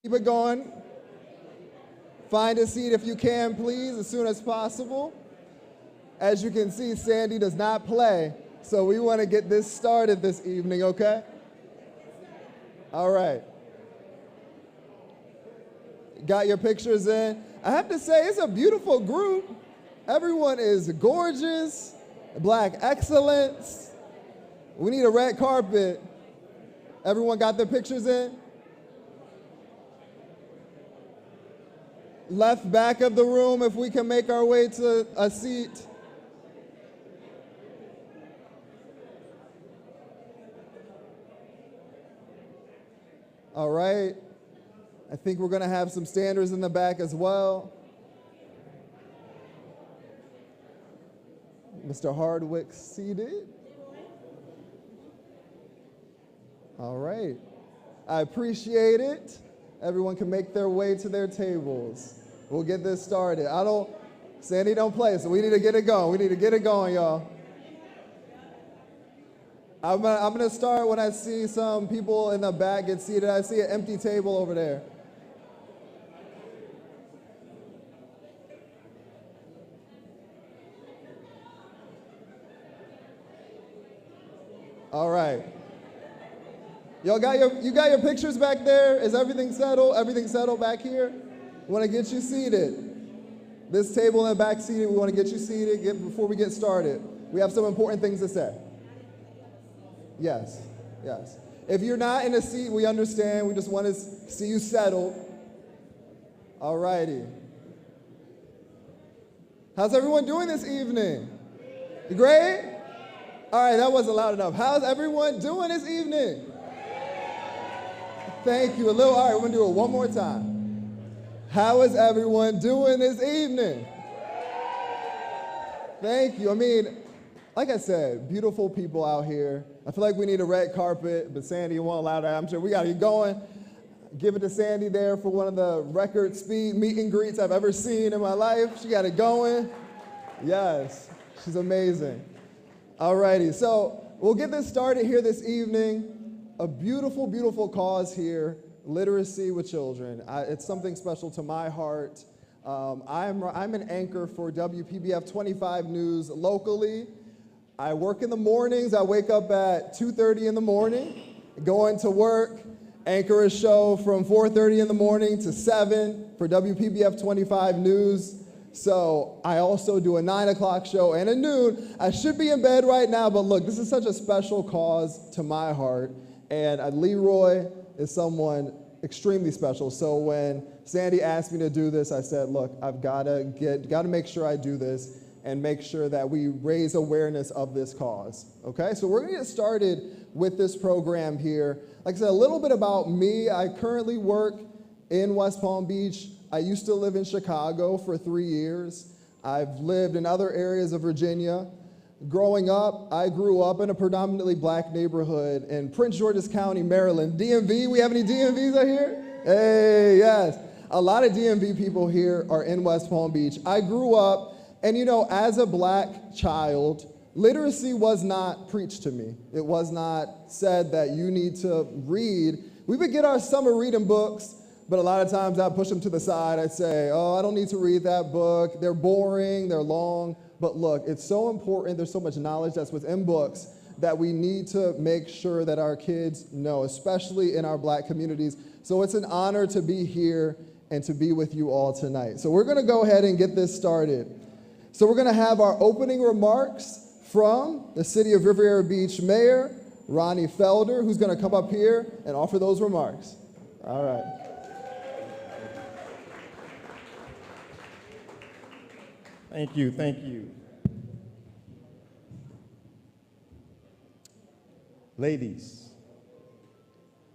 Keep it going. Find a seat if you can, please, as soon as possible. As you can see, Sandy does not play, so we want to get this started this evening, okay? All right. Got your pictures in. I have to say, it's a beautiful group. Everyone is gorgeous, Black excellence. We need a red carpet. Everyone got their pictures in? Left back of the room, if we can make our way to a seat. All right. I think we're going to have some standers in the back as well. Mr. Hardwick seated. All right. I appreciate it. Everyone can make their way to their tables. We'll get this started. Sandy don't play, so we need to get it going. We need to get it going, y'all. I'm gonna start when I see some people in the back get seated. I see an empty table over there. All right. Y'all got your pictures back there? Is everything settled? Everything settled back here? We want to get you seated. This table in the back seated, we want to get you seated before we get started. We have some important things to say. Yes, yes. If you're not in a seat, we understand. We just want to see you settled. All righty. How's everyone doing this evening? You great? All right, that wasn't loud enough. How's everyone doing this evening? Thank you. All right, we're going to do it one more time. How is everyone doing this evening? Thank you. I mean, like I said, beautiful people out here. I feel like we need a red carpet, but Sandy won't allow that. I'm sure we got to get going. Give it to Sandy there for one of the record speed meet and greets I've ever seen in my life. She got it going. Yes, she's amazing. All righty, so we'll get this started here this evening. A beautiful, beautiful cause here, literacy with children. It's something special to my heart. I'm an anchor for WPBF 25 News locally. I work in the mornings. I wake up at 2:30 in the morning, going to work, anchor a show from 4:30 in the morning to 7 for WPBF 25 News. So I also do a 9 o'clock show and a noon. I should be in bed right now, but look, this is such a special cause to my heart. And Leroy is someone extremely special. So when Sandy asked me to do this, I said, look, I've got to make sure I do this and make sure that we raise awareness of this cause. Okay, so we're going to get started with this program here. Like I said, a little bit about me. I currently work in West Palm Beach. I used to live in Chicago for 3 years. I've lived in other areas of Virginia. Growing up, I grew up in a predominantly Black neighborhood in Prince George's County, Maryland. DMV, we have any DMVs out here? Hey, yes. A lot of DMV people here are in West Palm Beach. I grew up, and as a Black child, literacy was not preached to me. It was not said that you need to read. We would get our summer reading books, but a lot of times I'd push them to the side. I'd say, I don't need to read that book. They're boring, they're long. But look, it's so important. There's so much knowledge that's within books that we need to make sure that our kids know, especially in our Black communities. So it's an honor to be here and to be with you all tonight. So we're going to go ahead and get this started. So we're going to have our opening remarks from the City of Riviera Beach Mayor, Ronnie Felder, who's going to come up here and offer those remarks. All right. Thank you, thank you. Ladies,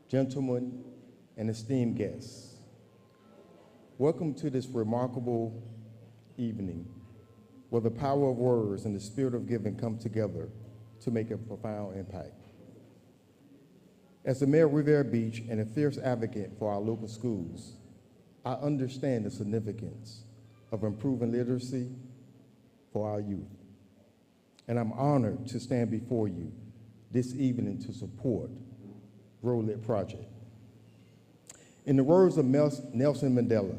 gentlemen, and esteemed guests, welcome to this remarkable evening where the power of words and the spirit of giving come together to make a profound impact. As the mayor of Riviera Beach and a fierce advocate for our local schools, I understand the significance of improving literacy for our youth. And I'm honored to stand before you this evening to support Grow Lit Project. In the words of Nelson Mandela,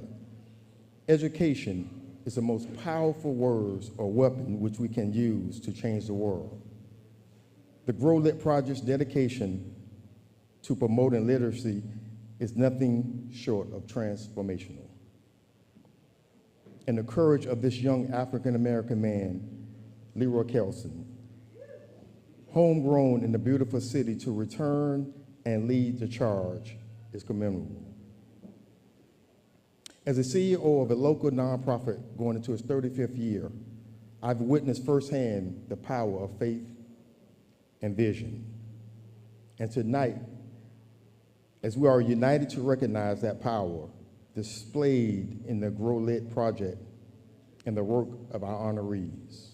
education is the most powerful words or weapon which we can use to change the world. The Grow Lit Project's dedication to promoting literacy is nothing short of transformational. And the courage of this young African-American man, Leroy Kelson, homegrown in the beautiful city, to return and lead the charge is commendable. As a CEO of a local nonprofit going into its 35th year, I've witnessed firsthand the power of faith and vision. And tonight, as we are united to recognize that power displayed in the Grow Lit Project and the work of our honorees.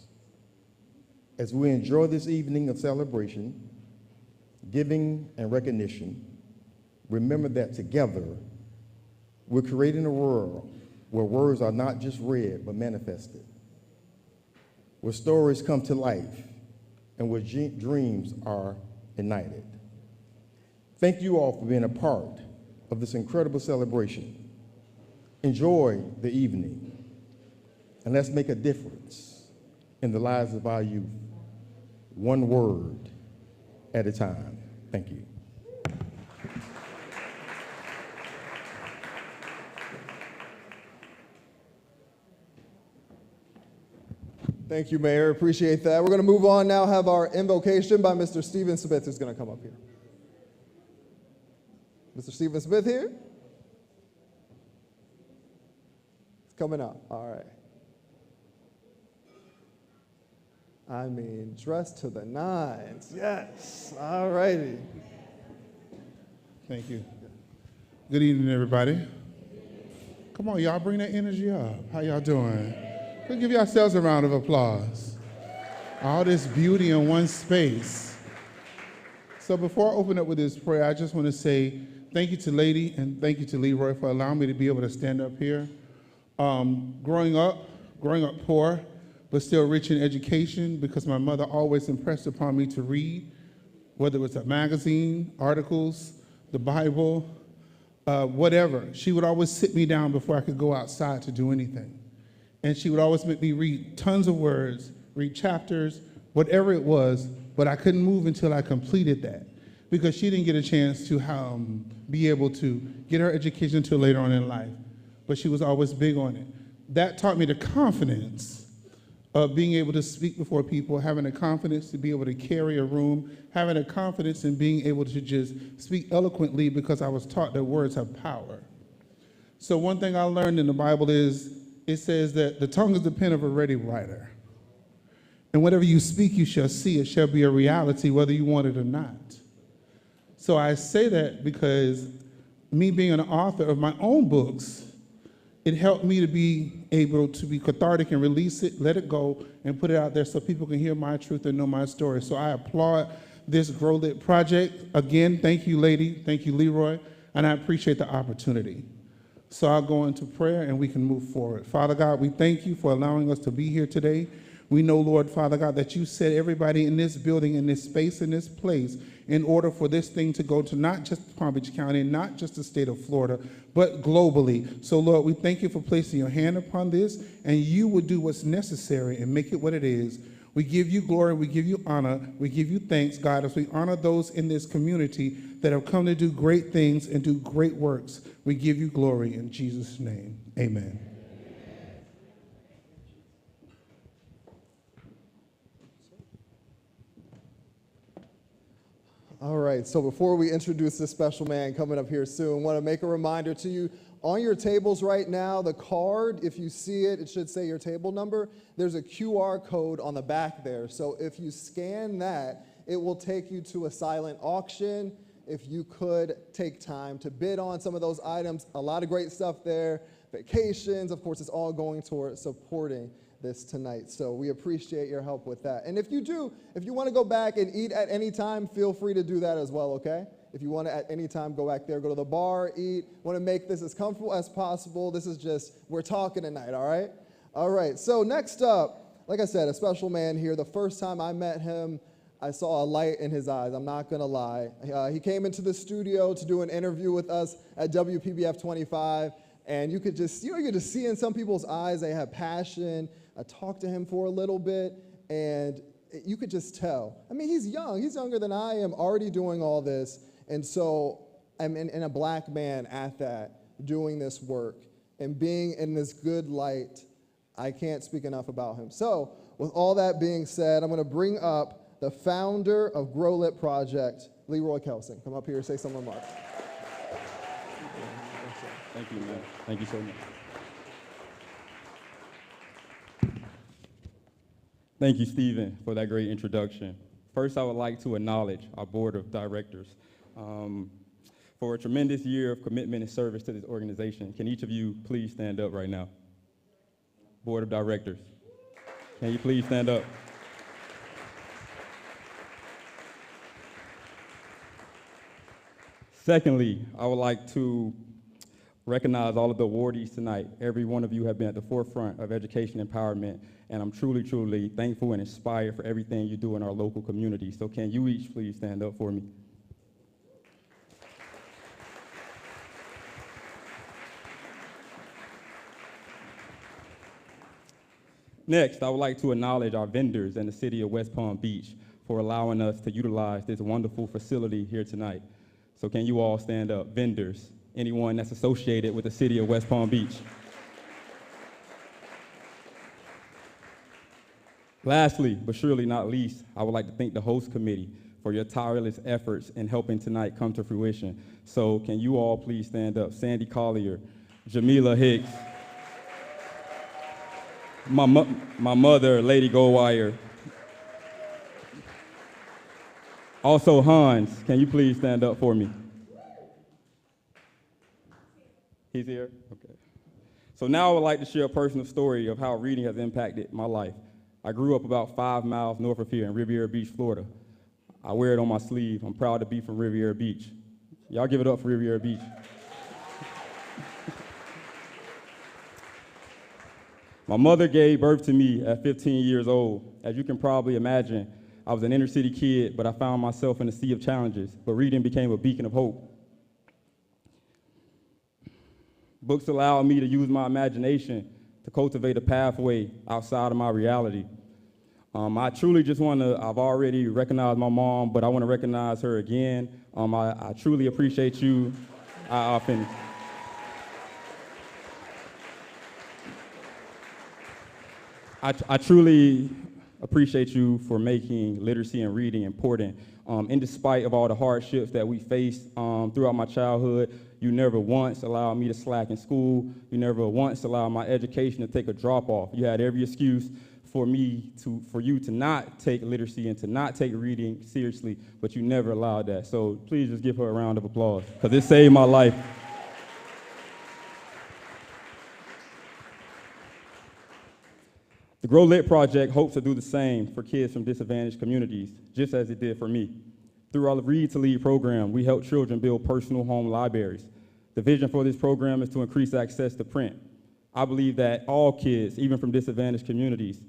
As we enjoy this evening of celebration, giving, and recognition, remember that together, we're creating a world where words are not just read, but manifested, where stories come to life, and where dreams are ignited. Thank you all for being a part of this incredible celebration. Enjoy the evening, and let's make a difference in the lives of our youth, one word at a time. Thank you. Thank you, Mayor. Appreciate that. We're going to move on now, have our invocation by Mr. Stephen Smith, who's going to come up here. Mr. Stephen Smith here? It's coming up. All right. I mean, dressed to the nines. Yes. All righty. Thank you. Good evening, everybody. Come on, y'all, bring that energy up. How y'all doing? Let's give yourselves a round of applause. All this beauty in one space. So before I open up with this prayer, I just want to say thank you to Lady and thank you to Leroy for allowing me to be able to stand up here. Growing up poor, but still rich in education, because my mother always impressed upon me to read, whether it was a magazine, articles, the Bible, whatever. She would always sit me down before I could go outside to do anything. And she would always make me read tons of words, read chapters, whatever it was, but I couldn't move until I completed that, because she didn't get a chance to be able to get her education until later on in life. But she was always big on it. That taught me the confidence of being able to speak before people, having the confidence to be able to carry a room, having a confidence in being able to just speak eloquently, because I was taught that words have power. So one thing I learned in the Bible is, it says that the tongue is the pen of a ready writer. And whatever you speak, you shall see. It shall be a reality, whether you want it or not. So I say that because me being an author of my own books, it helped me to be able to be cathartic and release it, let it go, and put it out there so people can hear my truth and know my story. So I applaud this Grow Lit project. Again, thank you, Lady. Thank you, Leroy. And I appreciate the opportunity. So I'll go into prayer and we can move forward. Father God, we thank you for allowing us to be here today. We know, Lord, Father God, that you set everybody in this building, in this space, in this place, in order for this thing to go to not just Palm Beach County, not just the state of Florida, but globally. So, Lord, we thank you for placing your hand upon this, and you will do what's necessary and make it what it is. We give you glory, we give you honor, we give you thanks, God, as we honor those in this community that have come to do great things and do great works. We give you glory in Jesus' name. Amen. All right, so before we introduce this special man coming up here soon, I want to make a reminder to you, on your tables right now, the card, if you see it, it should say your table number. There's a QR code on the back there. So if you scan that, it will take you to a silent auction. If you could take time to bid on some of those items, a lot of great stuff there. Vacations, of course, it's all going toward supporting this tonight. So we appreciate your help with that. And if you want to go back and eat at any time, feel free to do that as well, okay? If you want to at any time go back there, go to the bar, eat, want to make this as comfortable as possible. This is just, we're talking tonight, all right? All right, so next up, like I said, a special man here. The first time I met him, I saw a light in his eyes. I'm not gonna lie. He came into the studio to do an interview with us at WPBF 25, and you could just, you could just see in some people's eyes they have passion. I talked to him for a little bit, and you could just tell. I mean, he's young. He's younger than I am, already doing all this, and so I'm in a black man at that, doing this work and being in this good light. I can't speak enough about him. So, with all that being said, I'm going to bring up the founder of Grow Lit Project, Leroy Kelsing. Come up here and say some remarks. Thank you, man. Thank you so much. Thank you, Stephen, for that great introduction. First, I would like to acknowledge our board of directors for a tremendous year of commitment and service to this organization. Can each of you please stand up right now? Board of directors, can you please stand up? Secondly, I would like to recognize all of the awardees tonight. Every one of you have been at the forefront of education empowerment, and I'm truly, truly thankful and inspired for everything you do in our local community. So can you each please stand up for me? Next, I would like to acknowledge our vendors in the city of West Palm Beach for allowing us to utilize this wonderful facility here tonight. So can you all stand up? Vendors, anyone that's associated with the city of West Palm Beach. Lastly, but surely not least, I would like to thank the host committee for your tireless efforts in helping tonight come to fruition. So can you all please stand up? Sandy Collier, Jamila Hicks, my mother, Lady Goldwire. Also, Hans, can you please stand up for me? He's here? Okay. So now I would like to share a personal story of how reading has impacted my life. I grew up about 5 miles north of here in Riviera Beach, Florida. I wear it on my sleeve. I'm proud to be from Riviera Beach. Y'all give it up for Riviera Beach. My mother gave birth to me at 15 years old. As you can probably imagine, I was an inner city kid, but I found myself in a sea of challenges, but reading became a beacon of hope. Books allowed me to use my imagination to cultivate a pathway outside of my reality. I truly just want to, I've already recognized my mom, but I want to recognize her again. I truly appreciate you. I truly appreciate you for making literacy and reading important. In despite of all the hardships that we faced throughout my childhood, you never once allowed me to slack in school. You never once allowed my education to take a drop off. You had every excuse for you to not take literacy and to not take reading seriously, but you never allowed that. So please just give her a round of applause, because it saved my life. The Grow Lit Project hopes to do the same for kids from disadvantaged communities, just as it did for me. Through our Read to Lead program, we help children build personal home libraries. The vision for this program is to increase access to print. I believe that all kids, even from disadvantaged communities,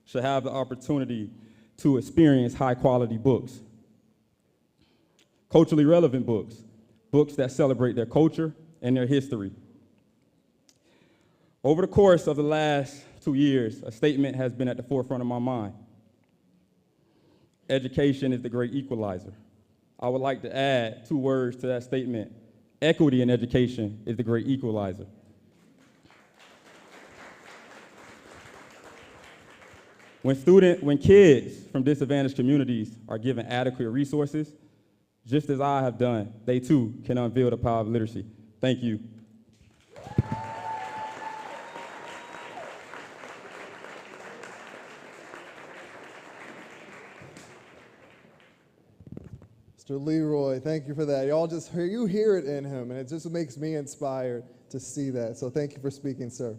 should have the opportunity to experience high-quality books. Culturally relevant books, books that celebrate their culture and their history. Over the course of the last 2 years, a statement has been at the forefront of my mind. Education is the great equalizer. I would like to add 2 words to that statement. Equity in education is the great equalizer. When kids from disadvantaged communities are given adequate resources, just as I have done, they too can unveil the power of literacy. Thank you. Mr. Leroy, thank you for that. You hear it in him, and it just makes me inspired to see that. So thank you for speaking, sir.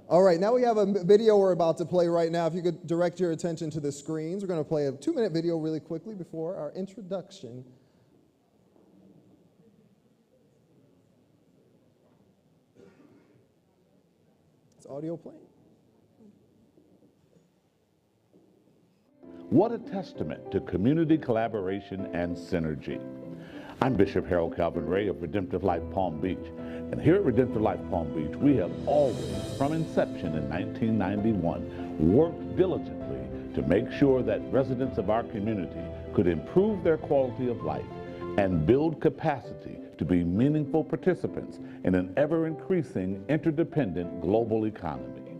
All right, now we have a video we're about to play right now. If you could direct your attention to the screens. We're going to play a 2-minute video really quickly before our introduction. Is audio playing? What a testament to community collaboration and synergy. I'm Bishop Harold Calvin Ray of Redemptive Life Palm Beach. And here at Redemptive Life Palm Beach, we have always, from inception in 1991, worked diligently to make sure that residents of our community could improve their quality of life and build capacity to be meaningful participants in an ever-increasing, interdependent global economy.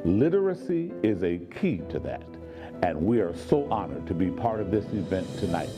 Literacy is a key to that, and we are so honored to be part of this event tonight.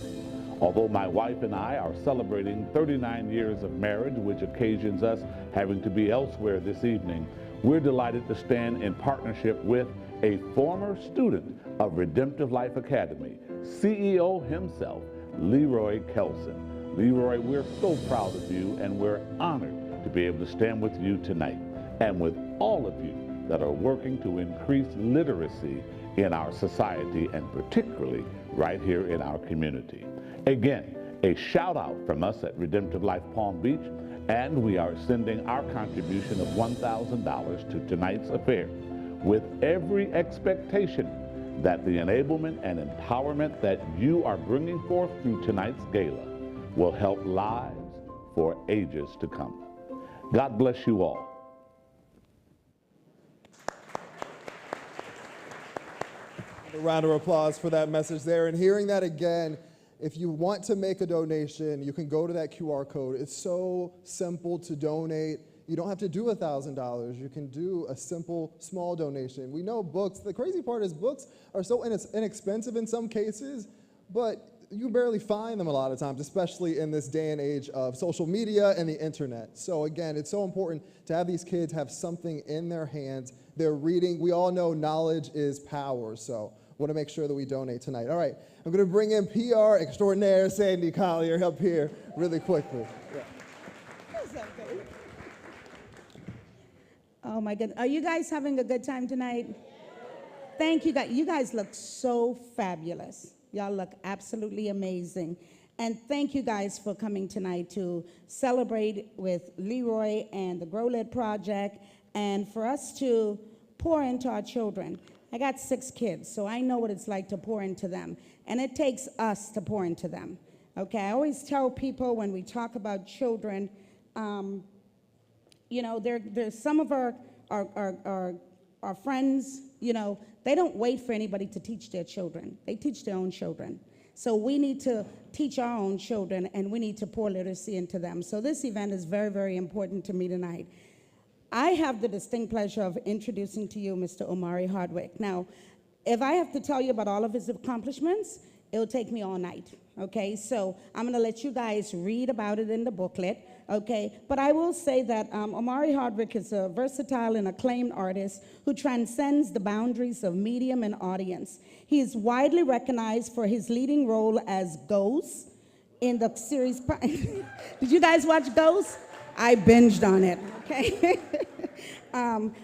Although my wife and I are celebrating 39 years of marriage, which occasions us having to be elsewhere this evening, we're delighted to stand in partnership with a former student of Redemptive Life Academy, CEO himself, Leroy Kelson. Leroy, we're so proud of you, and we're honored to be able to stand with you tonight and with all of you that are working to increase literacy in our society, and particularly right here in our community. Again, a shout out from us at Redemptive Life Palm Beach, and we are sending our contribution of $1,000 to tonight's affair, with every expectation that the enablement and empowerment that you are bringing forth through tonight's gala will help lives for ages to come. God bless you all. A round of applause for that message there. And hearing that again, if you want to make a donation, you can go to that QR code. It's so simple to donate. You don't have to do $1,000. You can do a simple, small donation. We know books, the crazy part is books are so inexpensive in some cases, but you barely find them a lot of times, especially in this day and age of social media and the internet. So again, it's so important to have these kids have something in their hands. They're reading. We all know knowledge is power, so want to make sure that we donate tonight. All right, I'm going to bring in PR extraordinaire Sandy Collier up here really quickly. Yeah. What's up, baby? Oh my goodness, are you guys having a good time tonight? Thank you guys. You guys look so fabulous. Y'all look absolutely amazing. And thank you guys for coming tonight to celebrate with Leroy and the Grow Lit Project, and for us to pour into our children. I got 6 kids, so I know what it's like to pour into them. And it takes us to pour into them. Okay, I always tell people when we talk about children, you know, there's some of our friends, you know, they don't wait for anybody to teach their children. They teach their own children. So we need to teach our own children, and we need to pour literacy into them. So this event is very, very important to me tonight. I have the distinct pleasure of introducing to you Mr. Omari Hardwick. Now, if I have to tell you about all of his accomplishments, it'll take me all night, okay? So I'm going to let you guys read about it in the booklet, okay? But I will say that Omari Hardwick is a versatile and acclaimed artist who transcends the boundaries of medium and audience. He is widely recognized for his leading role as Ghost in the series. Did you guys watch Ghost? I binged on it, okay?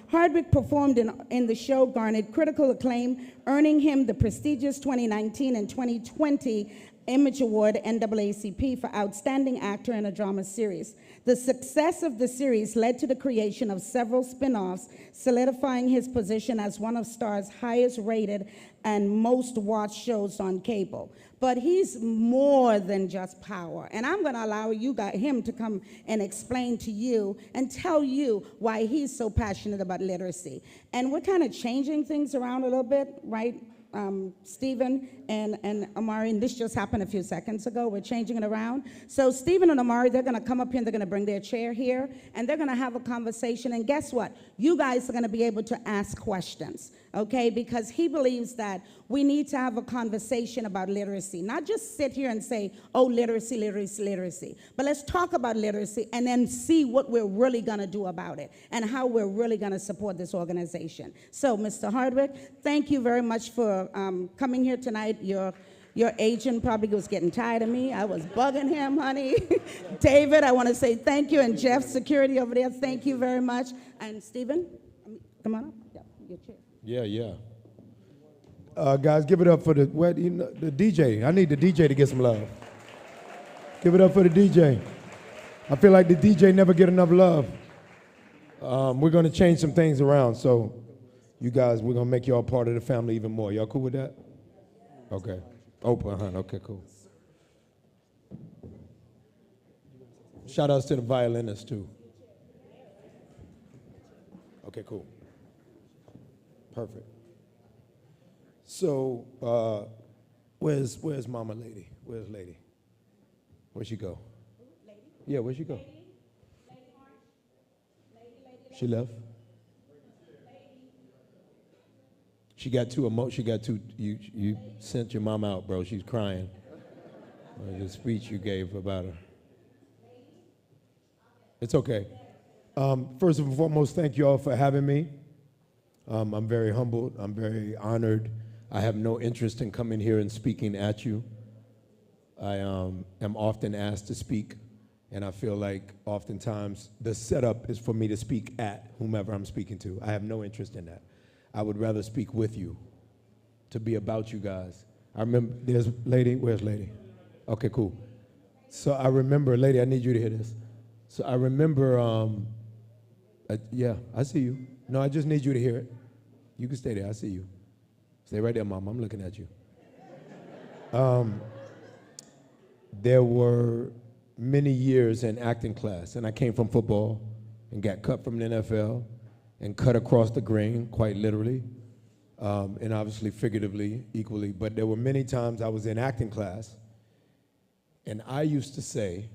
Hardwick performed in the show, garnered critical acclaim, earning him the prestigious 2019 and 2020 Image Award NAACP for Outstanding Actor in a Drama Series. The success of the series led to the creation of several spin-offs, solidifying his position as one of Star's highest rated and most watched shows on cable. But he's more than just power. And I'm going to allow him to come and explain to you and tell you why he's so passionate about literacy. And we're kind of changing things around a little bit, right? Stephen and Omari, and this just happened a few seconds ago. We're changing it around. So Stephen and Omari, they're going to come up here and they're going to bring their chair here, and they're going to have a conversation. And guess what? You guys are going to be able to ask questions, okay? Because he believes that we need to have a conversation about literacy, not just sit here and say, oh, literacy, literacy, literacy. But let's talk about literacy and then see what we're really going to do about it and how we're really going to support this organization. So, Mr. Hardwick, thank you very much for coming here tonight. Your agent probably was getting tired of me. I was bugging him, honey. David, I want to say thank you. And Jeff, security over there, thank you very much. And Stephen, come on up. Yeah, your chair. Yeah. Guys, give it up for the DJ. I need the DJ to get some love. Give it up for the DJ. I feel like the DJ never get enough love. We're going to change some things around, so you guys, we're going to make y'all part of the family even more. Y'all cool with that? Okay. Oprah Hunt. Okay, cool. Shout outs to the violinists too. Okay, cool. Perfect. So, where's Mama Lady? Where's Lady? Where'd she go? Lady? Yeah, where'd she go? She left. She got too. You sent your mom out, bro. She's crying. The speech you gave about her. It's okay. First and foremost, thank you all for having me. I'm very humbled. I'm very honored. I have no interest in coming here and speaking at you. I am often asked to speak, and I feel like oftentimes the setup is for me to speak at whomever I'm speaking to. I have no interest in that. I would rather speak with you, to be about you guys. I remember, there's Lady, where's Lady? Okay, cool. So I remember, Lady, I need you to hear this. So I remember, yeah, I see you. No, I just need you to hear it. You can stay there, I see you. Stay right there, Mom, I'm looking at you. There were many years in acting class, and I came from football and got cut from the NFL and cut across the grain, quite literally, and obviously figuratively, equally. But there were many times I was in acting class, and I used to say,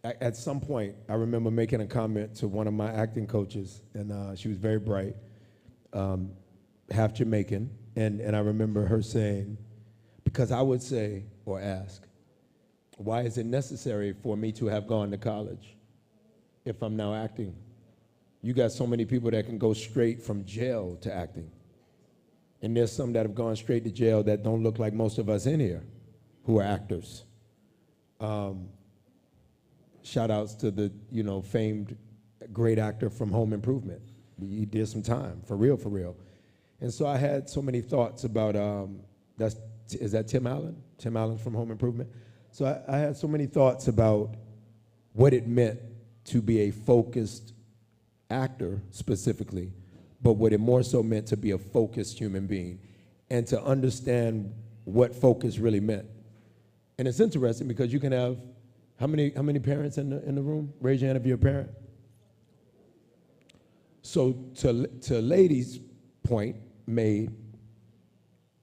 at some point, I remember making a comment to one of my acting coaches, and she was very bright, half Jamaican, and I remember her saying, because I would say or ask, why is it necessary for me to have gone to college if I'm now acting? You got so many people that can go straight from jail to acting. And there's some that have gone straight to jail that don't look like most of us in here who are actors. Shout outs to the, famed great actor from Home Improvement. He did some time, for real, for real. And so I had so many thoughts about, is that Tim Allen? Tim Allen from Home Improvement? So I had so many thoughts about what it meant to be a focused actor specifically, but what it more so meant to be a focused human being and to understand what focus really meant. And it's interesting because you can have, how many parents in the room? Raise your hand if you're a parent. So to Lady's point made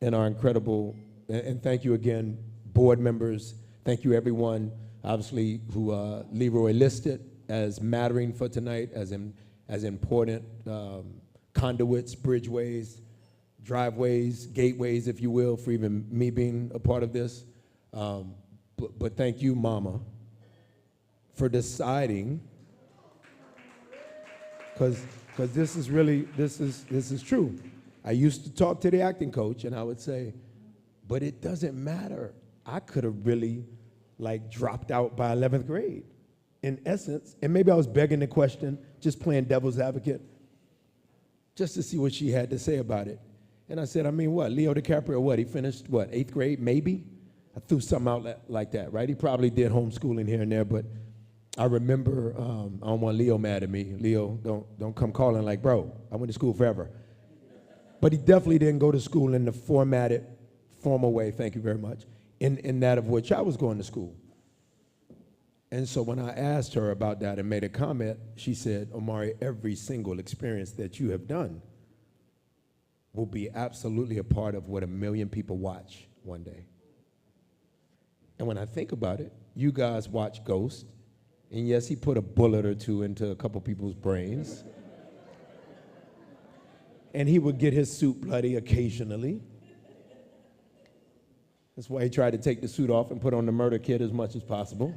in our incredible, and thank you again, board members, thank you everyone, obviously, who Leroy listed as mattering for tonight, as important conduits, bridgeways, driveways, gateways, if you will, for even me being a part of this. But thank you, Mama, for deciding, because this is true. I used to talk to the acting coach, and I would say, but it doesn't matter. I could have really dropped out by 11th grade, in essence, and maybe I was begging the question, just playing devil's advocate, just to see what she had to say about it. And I said, what, Leo DiCaprio, what, he finished, 8th grade, maybe? I threw something out like that, right? He probably did homeschooling here and there, but I remember, I don't want Leo mad at me. Leo, don't come calling like, bro, I went to school forever. But he definitely didn't go to school in the formatted, formal way, thank you very much, in that of which I was going to school. And so when I asked her about that and made a comment, she said, Omari, every single experience that you have done will be absolutely a part of what 1 million people watch one day. And when I think about it, you guys watch Ghost, and yes, he put a bullet or two into a couple people's brains. And he would get his suit bloody occasionally. That's why he tried to take the suit off and put on the murder kit as much as possible.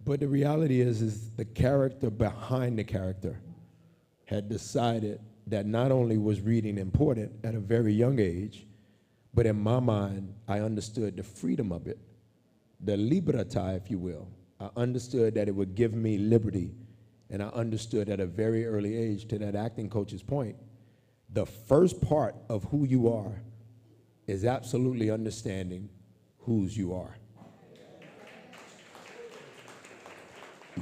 But the reality is the character behind the character had decided that not only was reading important at a very young age, but in my mind, I understood the freedom of it, the libertà, if you will. I understood that it would give me liberty, and I understood at a very early age, to that acting coach's point, the first part of who you are is absolutely understanding whose you are.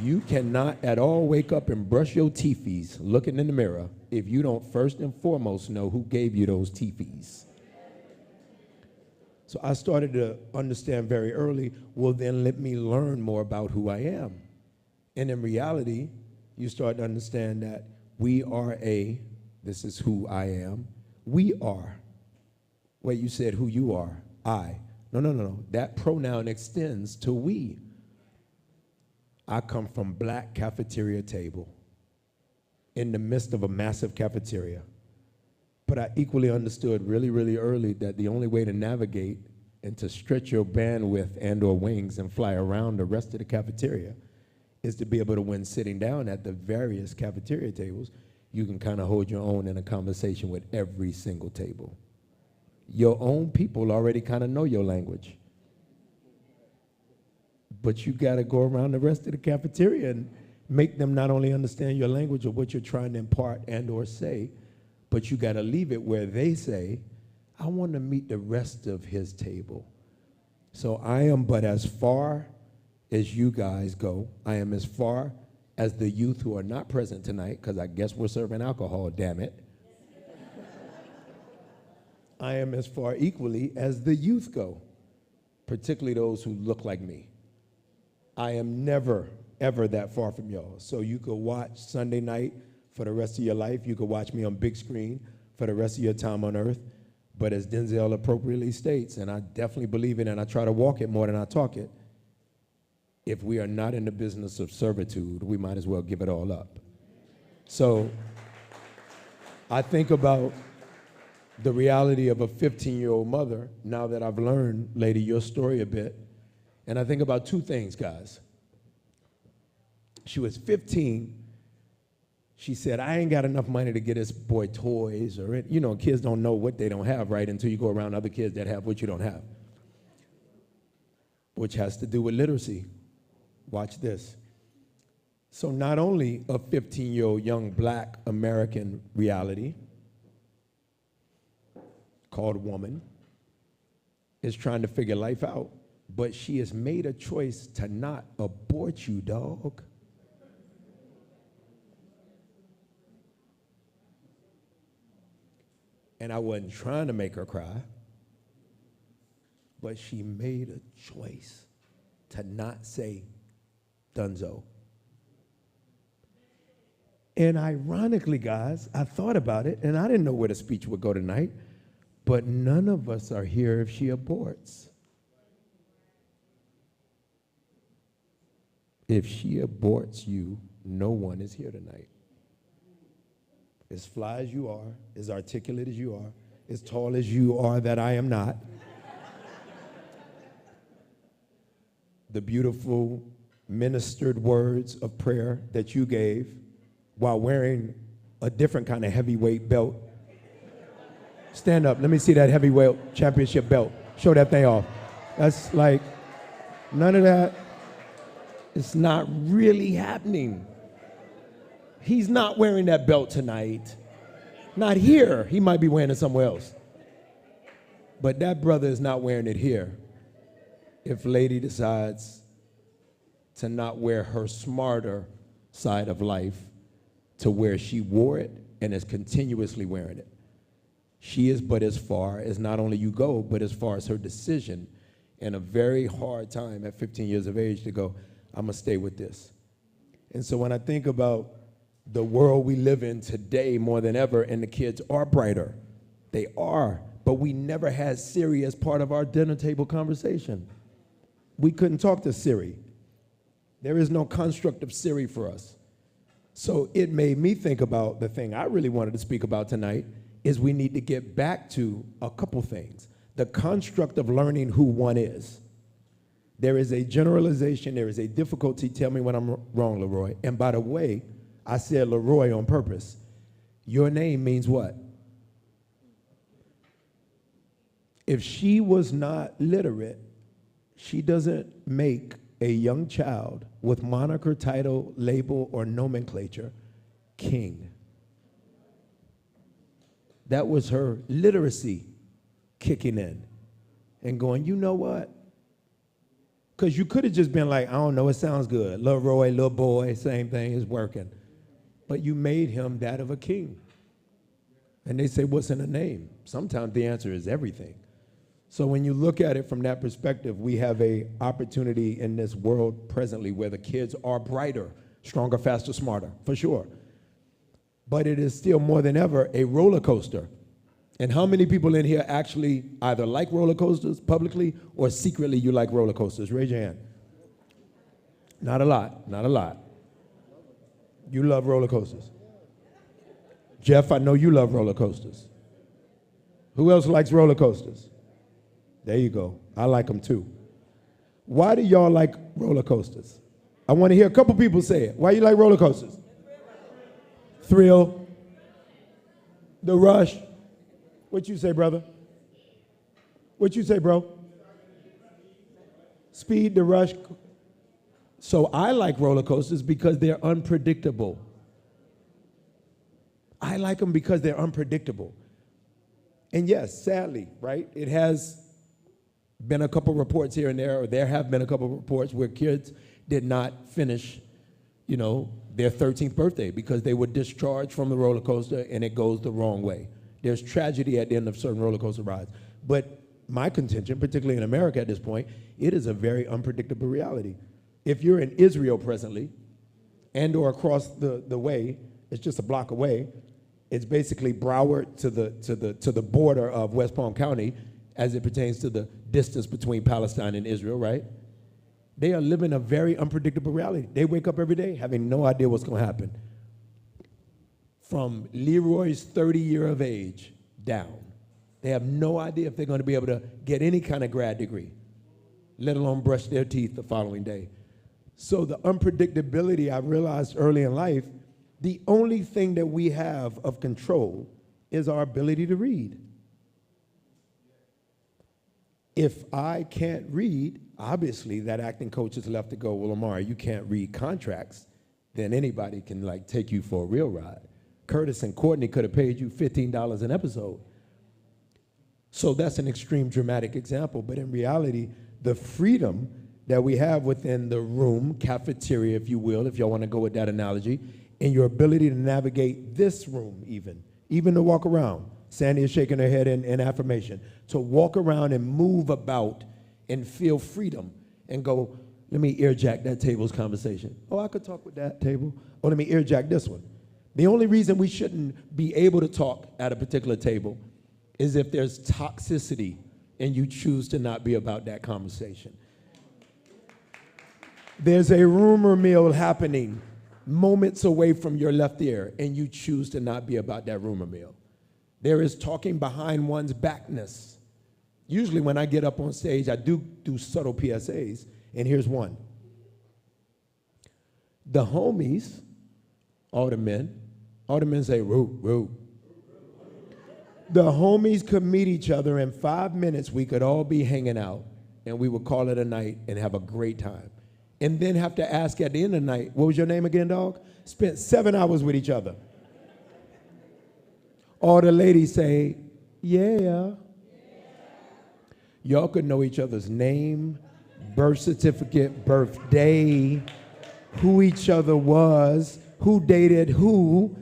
You cannot at all wake up and brush your teethies looking in the mirror if you don't first and foremost know who gave you those teethies. So I started to understand very early, well, then let me learn more about who I am. And in reality, you start to understand that this is who I am, we are. Wait, you said who you are, I. No. That pronoun extends to we. I come from black cafeteria table in the midst of a massive cafeteria. But I equally understood really, really early that the only way to navigate and to stretch your bandwidth and or wings and fly around the rest of the cafeteria is to be able to, when sitting down at the various cafeteria tables, you can kind of hold your own in a conversation with every single table. Your own people already kind of know your language. But you got to go around the rest of the cafeteria and make them not only understand your language or what you're trying to impart and or say, but you got to leave it where they say, I want to meet the rest of his table. So I am but as far as you guys go. I am as far as the youth who are not present tonight, because I guess we're serving alcohol, damn it. I am as far equally as the youth go, particularly those who look like me. I am never, ever that far from y'all. So you could watch Sunday night for the rest of your life. You could watch me on big screen for the rest of your time on earth. But as Denzel appropriately states, and I definitely believe it and I try to walk it more than I talk it, if we are not in the business of servitude, we might as well give it all up. So I think about the reality of a 15-year-old mother, now that I've learned, lady, your story a bit, and I think about two things, guys. She was 15. She said, I ain't got enough money to get this boy toys, or, you know, kids don't know what they don't have, right, until you go around other kids that have what you don't have, which has to do with literacy. Watch this. So not only a 15-year-old young black American reality called woman is trying to figure life out, but she has made a choice to not abort you, dog. And I wasn't trying to make her cry, but she made a choice to not say Dunzo. And ironically, guys, I thought about it, and I didn't know where the speech would go tonight, but none of us are here if she aborts. If she aborts you, no one is here tonight. As fly as you are, as articulate as you are, as tall as you are that I am not, the beautiful ministered words of prayer that you gave while wearing a different kind of heavyweight belt. Stand up, let me see that heavyweight championship belt. Show that thing off. That's like, none of that. It's not really happening. He's not wearing that belt tonight. Not here. He might be wearing it somewhere else. But that brother is not wearing it here. If lady decides to not wear her smarter side of life to where she wore it and is continuously wearing it. She is but as far as not only you go, but as far as her decision in a very hard time at 15 years of age to go, I'm gonna stay with this. And so when I think about the world we live in today more than ever, and the kids are brighter, they are, but we never had Siri as part of our dinner table conversation. We couldn't talk to Siri. There is no construct of Siri for us. So it made me think about the thing I really wanted to speak about tonight is we need to get back to a couple things. The construct of learning who one is. There is a generalization, there is a difficulty. Tell me when I'm wrong, Leroy. And by the way, I said Leroy on purpose. Your name means what? If she was not literate, she doesn't make a young child with moniker, title, label, or nomenclature king. That was her literacy kicking in and going, you know what? Because you could have just been like, I don't know, it sounds good. Little Roy, little boy, same thing is working. But you made him that of a king. And they say, what's in a name? Sometimes the answer is everything. So when you look at it from that perspective, we have a opportunity in this world presently where the kids are brighter, stronger, faster, smarter, for sure. But it is still more than ever a roller coaster. And how many people in here actually either like roller coasters publicly or secretly you like roller coasters? Raise your hand. Not a lot, not a lot. You love roller coasters. Jeff, I know you love roller coasters. Who else likes roller coasters? There you go. I like them too. Why do y'all like roller coasters? I want to hear a couple people say it. Why you like roller coasters? Thrill. The rush. What you say, brother? What you say, bro? Speed, the rush. So I like roller coasters because they're unpredictable. I like them because they're unpredictable. And yes, sadly, right, it has been a couple reports here and there, or there have been a couple reports where kids did not finish, their 13th birthday because they were discharged from the roller coaster and it goes the wrong way. There's tragedy at the end of certain roller coaster rides. But my contention, particularly in America at this point, it is a very unpredictable reality. If you're in Israel presently and or across the way, it's just a block away, it's basically Broward to the border of West Palm County as it pertains to the distance between Palestine and Israel, right? They are living a very unpredictable reality. They wake up every day having no idea what's going to happen. From Leroy's 30 year of age down, they have no idea if they're going to be able to get any kind of grad degree, let alone brush their teeth the following day. So the unpredictability, I realized early in life, the only thing that we have of control is our ability to read. If I can't read, obviously that acting coach is left to go, well, Omari, you can't read contracts, then anybody can take you for a real ride. Curtis and Courtney could have paid you $15 an episode. So that's an extreme dramatic example, but in reality, the freedom that we have within the room, cafeteria, if you will, if y'all want to go with that analogy, and your ability to navigate this room even to walk around. Sandy is shaking her head in affirmation. To walk around and move about and feel freedom and go, let me earjack that table's conversation. Oh, I could talk with that table. Oh, let me earjack this one. The only reason we shouldn't be able to talk at a particular table is if there's toxicity and you choose to not be about that conversation. There's a rumor mill happening moments away from your left ear and you choose to not be about that rumor mill. There is talking behind one's backness. Usually when I get up on stage, I do subtle PSAs, and here's one. The homies, all the men say, "Roo, roo." The homies could meet each other in 5 minutes. We could all be hanging out, and we would call it a night and have a great time. And then have to ask at the end of the night, what was your name again, dog? Spent 7 hours with each other. All the ladies say, yeah. Y'all could know each other's name, birth certificate, birthday, who each other was, who dated who,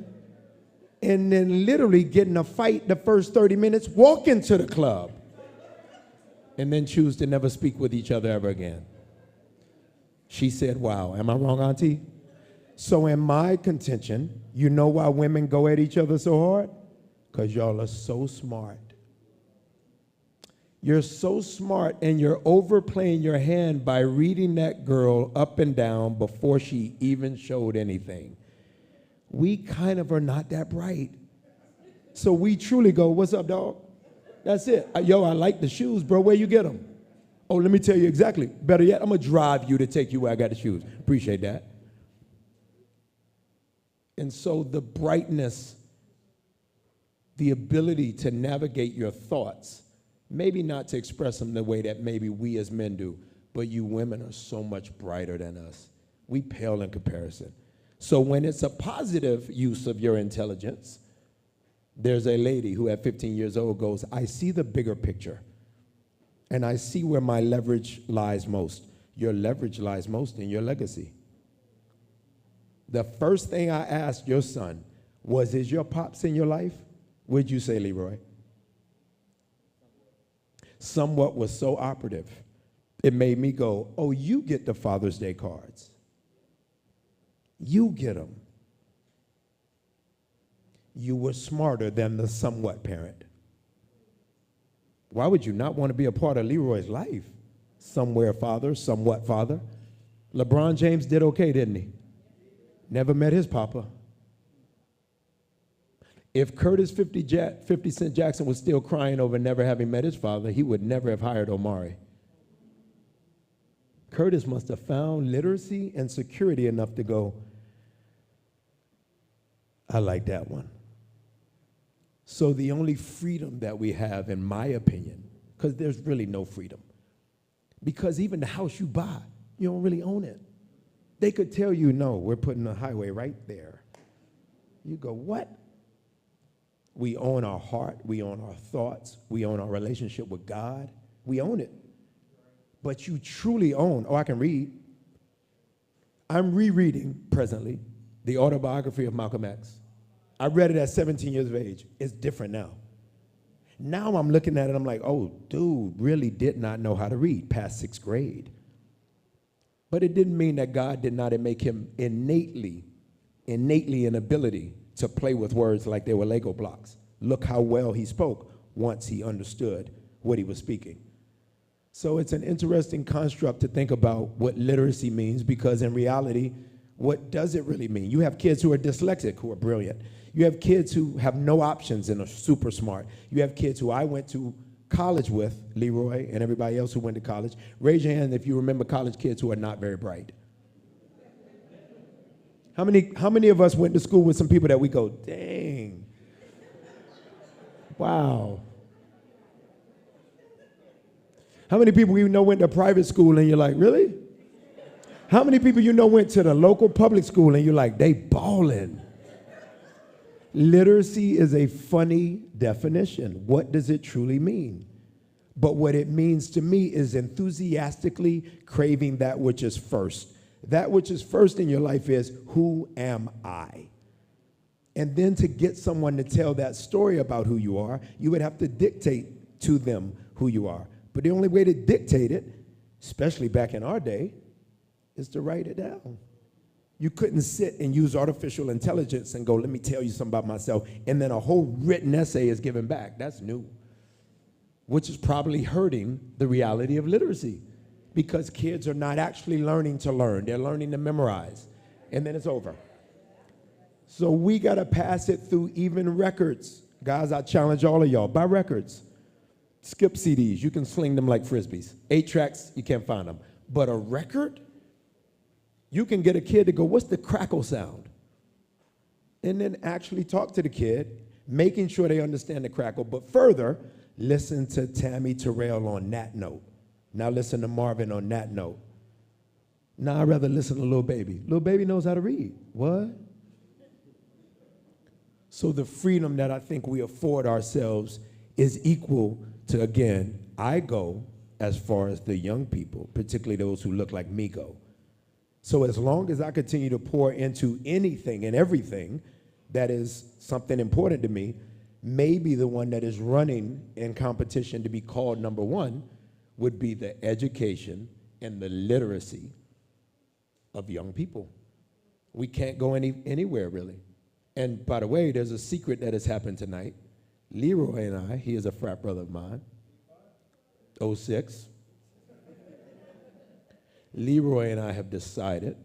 and then literally get in a fight the first 30 minutes, walk into the club, and then choose to never speak with each other ever again. She said, wow. Am I wrong, Auntie? So in my contention, you know why women go at each other so hard? Because y'all are so smart. You're so smart and you're overplaying your hand by reading that girl up and down before she even showed anything. We kind of are not that bright. So we truly go, what's up, dog? That's it. Yo, I like the shoes, bro. Where you get them? Oh, let me tell you exactly. Better yet, I'm going to drive you to take you where I got the shoes. Appreciate that. And so the brightness, the ability to navigate your thoughts, maybe not to express them the way that maybe we as men do, but you women are so much brighter than us. We pale in comparison. So when it's a positive use of your intelligence, there's a lady who at 15 years old goes, I see the bigger picture, and I see where my leverage lies most. Your leverage lies most in your legacy. The first thing I asked your son was, is your pops in your life? What'd you say, Leroy? somewhat was so operative. It made me go, oh, you get the Father's Day cards. You get them. You were smarter than the somewhat parent. Why would you not want to be a part of Leroy's life? Somewhere father, somewhat father. LeBron James did okay, didn't he? Never met his papa. If Curtis 50 Cent Jackson was still crying over never having met his father, he would never have hired Omari. Curtis must have found literacy and security enough to go, I like that one. So the only freedom that we have, in my opinion, because there's really no freedom, because even the house you buy, you don't really own it. They could tell you, no, we're putting a highway right there. You go, what? We own our heart, we own our thoughts, we own our relationship with God. We own it. But you truly own, I can read. I'm rereading presently the autobiography of Malcolm X. I read it at 17 years of age. It's different now. Now I'm looking at it, I'm like, oh, dude really did not know how to read past 6th grade. But it didn't mean that God did not make him innately an ability to play with words like they were Lego blocks. Look how well he spoke once he understood what he was speaking. So it's an interesting construct to think about what literacy means, because in reality, what does it really mean? You have kids who are dyslexic who are brilliant. You have kids who have no options and are super smart. You have kids who I went to college with, Leroy and everybody else who went to college. Raise your hand if you remember college kids who are not very bright. How many of us went to school with some people that we go, dang, wow. How many people you know went to private school and you're like, really? How many people you know went to the local public school and you're like, they ballin'? Literacy is a funny definition. What does it truly mean? But what it means to me is enthusiastically craving that which is first. That which is first in your life is, who am I? And then to get someone to tell that story about who you are, you would have to dictate to them who you are. But the only way to dictate it, especially back in our day, is to write it down. You couldn't sit and use artificial intelligence and go, let me tell you something about myself, and then a whole written essay is given back. That's new, which is probably hurting the reality of literacy, because kids are not actually learning to learn. They're learning to memorize, and then it's over. So we got to pass it through even records. Guys, I challenge all of y'all, buy records. Skip CDs. You can sling them like Frisbees. 8 tracks, you can't find them. But a record? You can get a kid to go, what's the crackle sound? And then actually talk to the kid, making sure they understand the crackle. But further, listen to Tammy Terrell on that note. Now listen to Marvin on that note. Now I'd rather listen to Lil Baby. Lil Baby knows how to read. What? So the freedom that I think we afford ourselves is equal to, again, I go as far as the young people, particularly those who look like me, go. So as long as I continue to pour into anything and everything that is something important to me, maybe the one that is running in competition to be called number one would be the education and the literacy of young people. We can't go anywhere, really. And by the way, there's a secret that has happened tonight. Leroy and I, he is a frat brother of mine, 06. Leroy and I have decided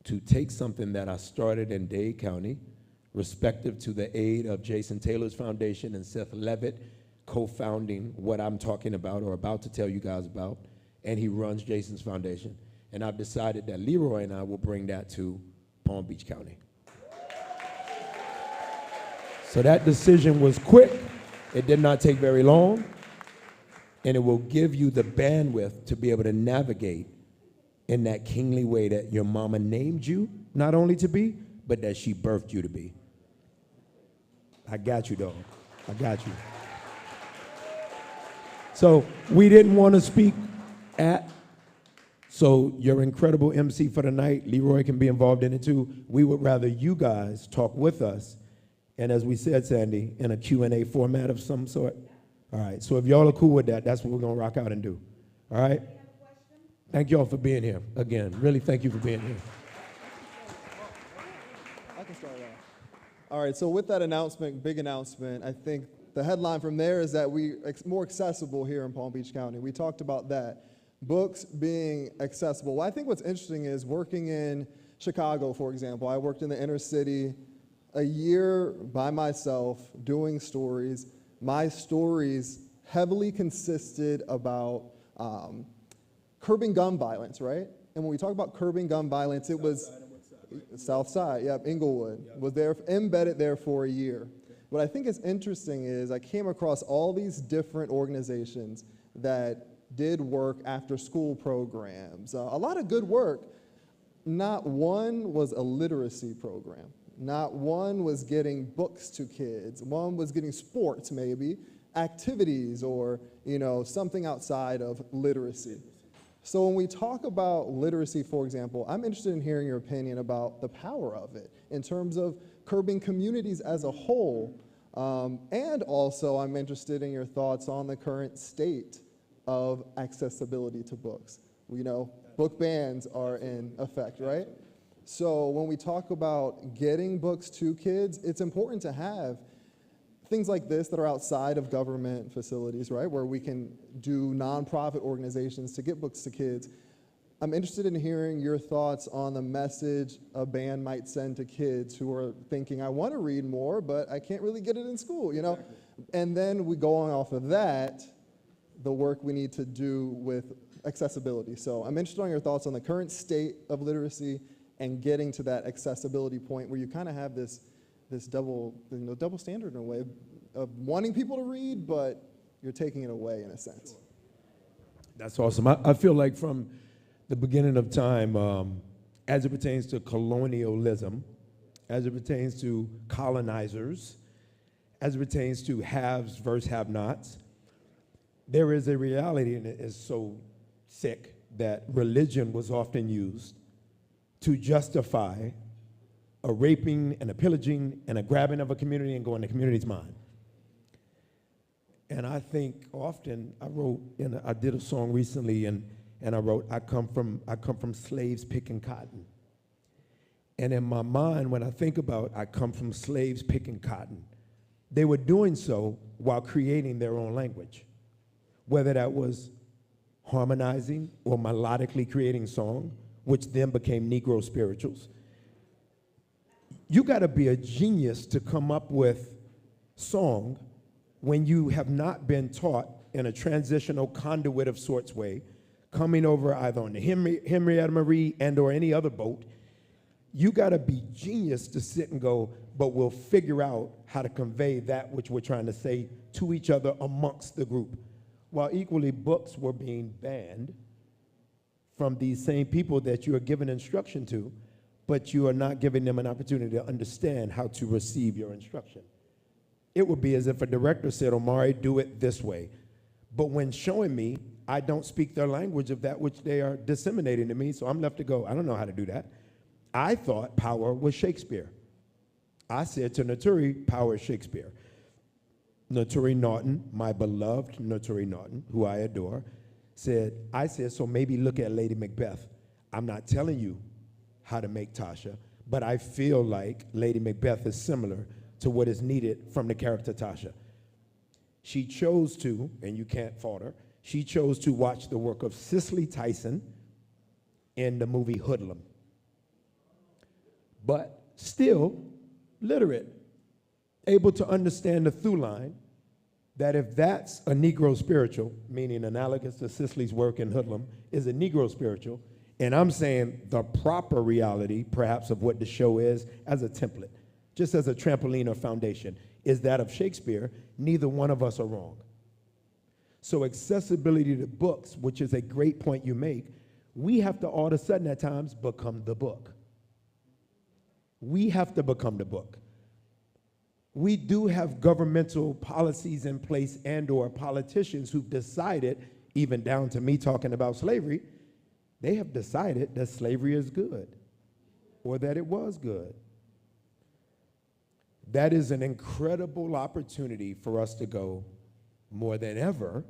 to take something that I started in Dade County, respective to the aid of Jason Taylor's foundation and Seth Levitt co-founding what I'm talking about or about to tell you guys about, and he runs Jason's foundation. And I've decided that Leroy and I will bring that to Palm Beach County. So that decision was quick. It did not take very long. And it will give you the bandwidth to be able to navigate in that kingly way that your mama named you, not only to be, but that she birthed you to be. I got you, dog. I got you. So we didn't want to speak at, so your incredible MC for the night, Leroy can be involved in it too. We would rather you guys talk with us, and as we said, Sandy, in a Q&A format of some sort. All right, so if y'all are cool with that, that's what we're going to rock out and do. All right? Thank y'all for being here. Again, really thank you for being here. I can start off. All right, so with that announcement, big announcement, I think the headline from there is that more accessible here in Palm Beach County. We talked about that. Books being accessible. Well, I think what's interesting is working in Chicago, for example. I worked in the inner city a year by myself doing stories. My stories heavily consisted about curbing gun violence, right? And when we talk about curbing gun violence, it was South Side, yep, Inglewood, was there, embedded there for a year. What I think is interesting is I came across all these different organizations that did work after school programs, a lot of good work. Not one was a literacy program. Not one was getting books to kids. One was getting sports, maybe, activities, or something outside of literacy. So when we talk about literacy, for example, I'm interested in hearing your opinion about the power of it in terms of curbing communities as a whole. And also, I'm interested in your thoughts on the current state of accessibility to books. We know book bans are in effect, right? So when we talk about getting books to kids, it's important to have things like this that are outside of government facilities, right, where we can do nonprofit organizations to get books to kids. I'm interested in hearing your thoughts on the message a ban might send to kids who are thinking, I want to read more, but I can't really get it in school, Exactly. And then we go on off of that, the work we need to do with accessibility. So I'm interested in your thoughts on the current state of literacy and getting to that accessibility point where you kind of have this double standard in a way of wanting people to read, but you're taking it away in a sense. That's awesome. I feel like from the beginning of time, as it pertains to colonialism, as it pertains to colonizers, as it pertains to haves versus have-nots, there is a reality, and it is so sick, that religion was often used to justify a raping and a pillaging and a grabbing of a community and going the community's mind. And I think often, I did a song recently, and I wrote, I come from slaves picking cotton. And in my mind, when I think about I come from slaves picking cotton, they were doing so while creating their own language, whether that was harmonizing or melodically creating song, which then became Negro spirituals. You got to be a genius to come up with song when you have not been taught in a transitional conduit of sorts way, coming over either on the Henrietta Marie and or any other boat. You got to be genius to sit and go, but we'll figure out how to convey that which we're trying to say to each other amongst the group. While equally books were being banned from these same people that you are giving instruction to, but you are not giving them an opportunity to understand how to receive your instruction. It would be as if a director said, Omari, do it this way. But when showing me, I don't speak their language of that which they are disseminating to me, so I'm left to go, I don't know how to do that. I thought power was Shakespeare. I said to Naturi, power is Shakespeare. Naturi Naughton, my beloved Naturi Naughton, who I adore, I said, so maybe look at Lady Macbeth. I'm not telling you how to make Tasha, but I feel like Lady Macbeth is similar to what is needed from the character Tasha. She chose to, and you can't fault her, she chose to watch the work of Cicely Tyson in the movie Hoodlum. But still literate, able to understand the through line that if that's a Negro spiritual, meaning analogous to Cicely's work in Hoodlum, is a Negro spiritual, and I'm saying the proper reality, perhaps, of what the show is as a template, just as a trampoline or foundation, is that of Shakespeare, neither one of us are wrong. So accessibility to books, which is a great point you make, we have to all of a sudden at times become the book. We have to become the book. We do have governmental policies in place and or politicians who've decided, even down to me talking about slavery, they have decided that slavery is good or that it was good. That is an incredible opportunity for us to go, more than ever,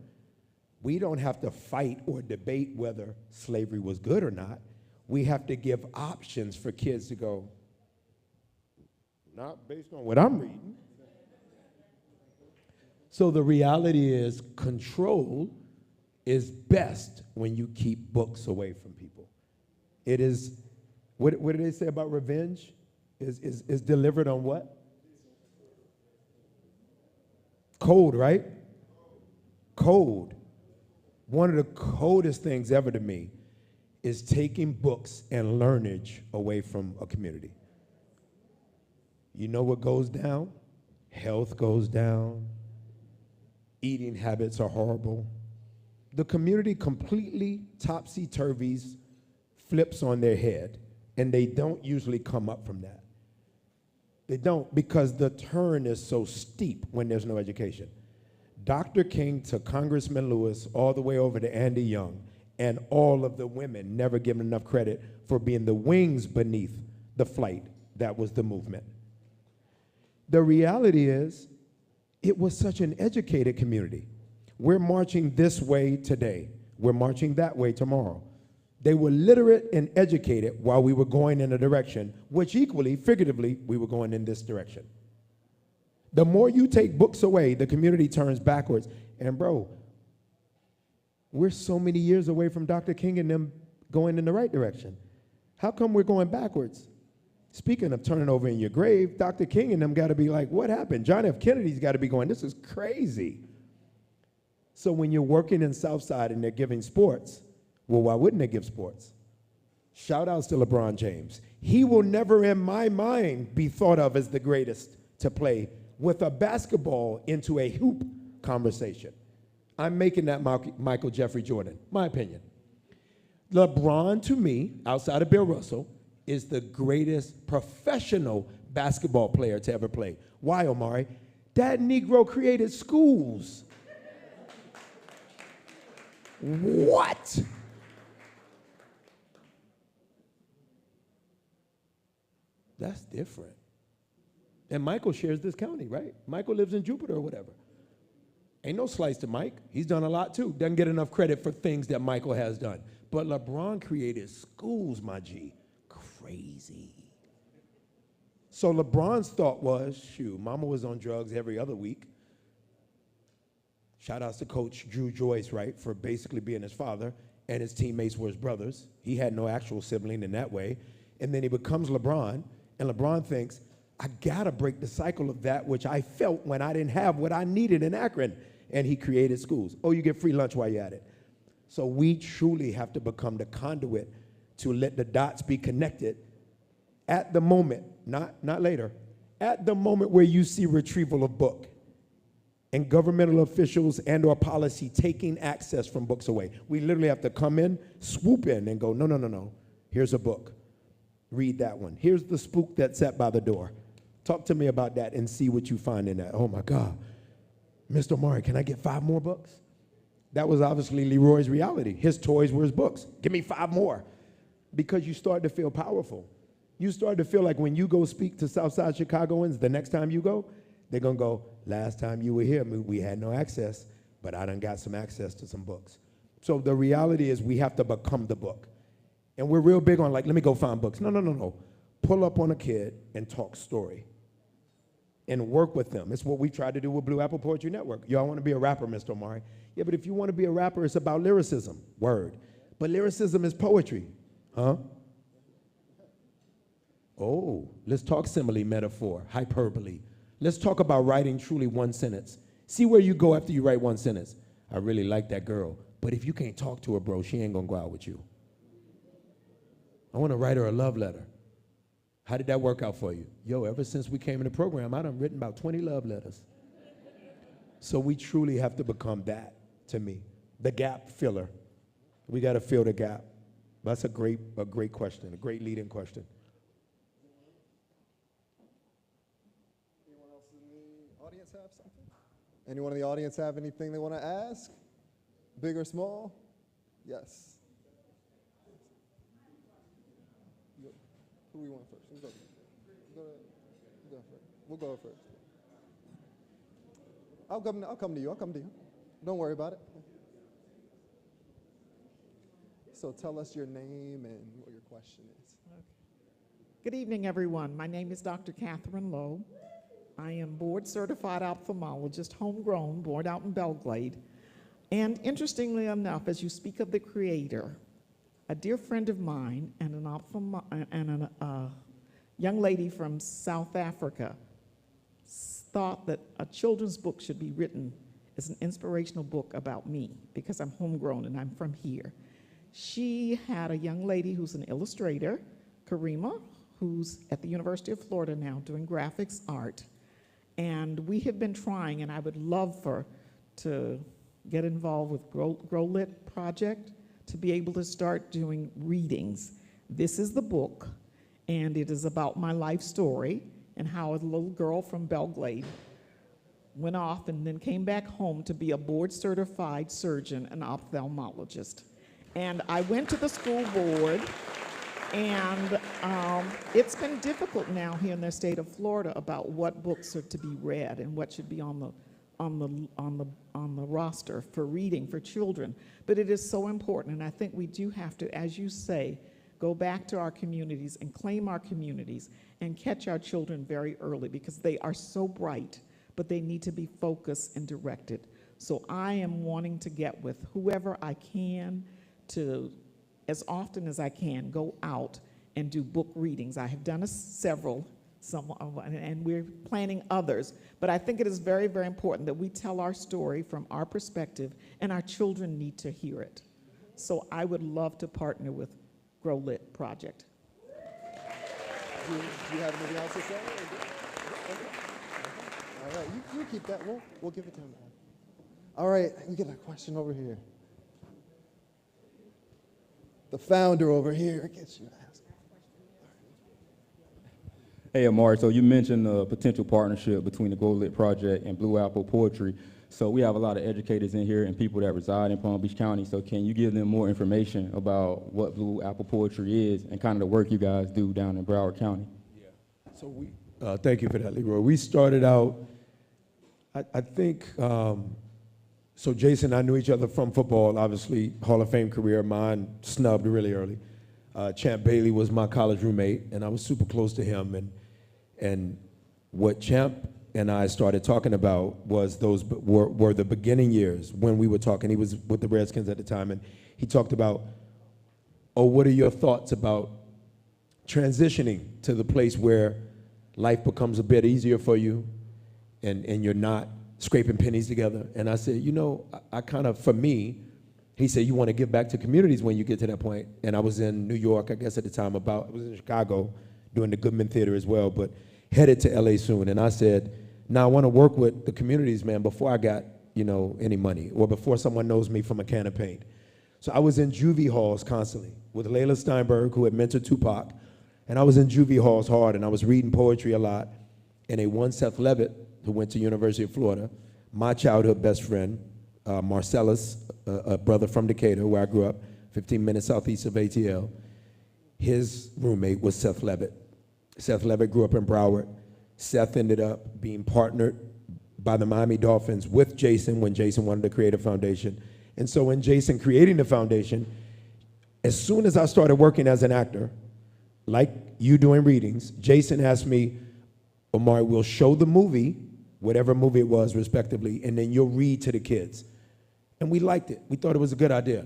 we don't have to fight or debate whether slavery was good or not. We have to give options for kids to go, not based on what I'm reading. So the reality is control is best when you keep books away from people. It is, what did they say about revenge? Is delivered on what? Cold, right? Cold. One of the coldest things ever to me is taking books and learnage away from a community. You know what goes down? Health goes down. Eating habits are horrible. The community completely topsy-turvies, flips on their head, and they don't usually come up from that. They don't, because the turn is so steep when there's no education. Dr. King to Congressman Lewis, all the way over to Andy Young, and all of the women never given enough credit for being the wings beneath the flight that was the movement. The reality is, it was such an educated community. We're marching this way today. We're marching that way tomorrow. They were literate and educated while we were going in a direction, which equally, figuratively, we were going in this direction. The more you take books away, the community turns backwards. And bro, we're so many years away from Dr. King and them going in the right direction. How come we're going backwards? Speaking of turning over in your grave, Dr. King and them got to be like, what happened? John F. Kennedy's got to be going, this is crazy. So when you're working in Southside and they're giving sports, well, why wouldn't they give sports? Shout outs to LeBron James. He will never in my mind be thought of as the greatest to play with a basketball into a hoop conversation. I'm making that Michael Jeffrey Jordan, my opinion. LeBron, to me, outside of Bill Russell, is the greatest professional basketball player to ever play. Why, Omari? That Negro created schools. What? That's different. And Michael shares this county, right? Michael lives in Jupiter or whatever. Ain't no slice to Mike. He's done a lot too. Doesn't get enough credit for things that Michael has done. But LeBron created schools, my G. Crazy. So LeBron's thought was, shoot, mama was on drugs every other week. Shout outs to Coach Drew Joyce, right, for basically being his father, and his teammates were his brothers. He had no actual sibling in that way. And then he becomes LeBron, and LeBron thinks, I gotta break the cycle of that which I felt when I didn't have what I needed in Akron. And he created schools. Oh, you get free lunch while you're at it. So we truly have to become the conduit to let the dots be connected at the moment, not later, at the moment where you see retrieval of book and governmental officials and or policy taking access from books away. We literally have to come in, swoop in and go, no. Here's a book. Read that one. Here's the spook that sat by the door. Talk to me about that and see what you find in that. Oh my God. Mr. Omari, can I get 5 more books? That was obviously Leroy's reality. His toys were his books. Give me 5 more. Because you start to feel powerful. You start to feel like when you go speak to Southside Chicagoans, the next time you go, they're going to go, last time you were here, we had no access, but I done got some access to some books. So the reality is we have to become the book. And we're real big on like, let me go find books. No. Pull up on a kid and talk story. And work with them. It's what we tried to do with Blue Apple Poetry Network. Y'all want to be a rapper, Mr. Omari? Yeah, but if you want to be a rapper, it's about lyricism. Word. But lyricism is poetry. Huh? Oh, let's talk simile, metaphor, hyperbole. Let's talk about writing truly one sentence. See where you go after you write one sentence. I really like that girl, but if you can't talk to her, bro, she ain't going to go out with you. I want to write her a love letter. How did that work out for you? Yo, ever since we came in the program, I done written about 20 love letters. So we truly have to become that, to me, the gap filler. We got to fill the gap. That's a great question, a great leading question. Anyone else in the audience have something? Anyone in the audience have anything they want to ask? Big or small? Yes. Who do we want first? We'll go first. I'll come to you. Don't worry about it. So tell us your name and what your question is. Good evening, everyone. My name is Dr. Catherine Lowe. I am board certified ophthalmologist, homegrown, born out in Belglade. And interestingly enough, as you speak of the creator, a dear friend of mine and a young lady from South Africa thought that a children's book should be written as an inspirational book about me because I'm homegrown and I'm from here. She had a young lady who's an illustrator, Karima, who's at the University of Florida now doing graphics art. And we have been trying, and I would love for to get involved with Grow Lit project to be able to start doing readings. This is the book, and it is about my life story and how a little girl from Belglade went off and then came back home to be a board-certified surgeon and ophthalmologist. And I went to the school board, and it's been difficult now here in the state of Florida about what books are to be read and what should be on the roster for reading for children. But it is so important, and I think we do have to, as you say, go back to our communities and claim our communities and catch our children very early because they are so bright, but they need to be focused and directed. So I am wanting to get with whoever I can to, as often as I can, go out and do book readings. I have done several, and we're planning others. But I think it is very, very important that we tell our story from our perspective, and our children need to hear it. So I would love to partner with Grow Lit Project. Do you have anything else to say? All right, you keep that. We'll give it to him. All right, we get a question over here. The founder over here gets you to ask. Hey, Omari, so you mentioned the potential partnership between the Grow Lit Project and Blue Apple Poetry. So we have a lot of educators in here and people that reside in Palm Beach County. So can you give them more information about what Blue Apple Poetry is and kind of the work you guys do down in Broward County? Yeah. So thank you for that, Leroy. We started out, I think, so Jason and I knew each other from football, obviously, Hall of Fame career, mine snubbed really early. Champ Bailey was my college roommate, and I was super close to him. And what Champ and I started talking about was were the beginning years when we were talking. He was with the Redskins at the time, and he talked about, what are your thoughts about transitioning to the place where life becomes a bit easier for you and you're not scraping pennies together? And I said, I kind of, for me, he said, you want to give back to communities when you get to that point. And I was in New York, I guess at the time, I was in Chicago doing the Goodman Theater as well, but headed to LA soon. And I said, now I want to work with the communities, man, before I got, any money or before someone knows me from a can of paint. So I was in juvie halls constantly with Layla Steinberg, who had mentored Tupac. And I was in juvie halls hard, and I was reading poetry a lot. And a one Seth Levitt, who went to University of Florida, my childhood best friend, Marcellus, a brother from Decatur, where I grew up, 15 minutes southeast of ATL, his roommate was Seth Levitt. Seth Levitt grew up in Broward. Seth ended up being partnered by the Miami Dolphins with Jason when Jason wanted to create a foundation. And so in Jason creating the foundation, as soon as I started working as an actor, like you doing readings, Jason asked me, Omari, we'll show the movie, whatever movie it was, respectively, and then you'll read to the kids. And we liked it. We thought it was a good idea.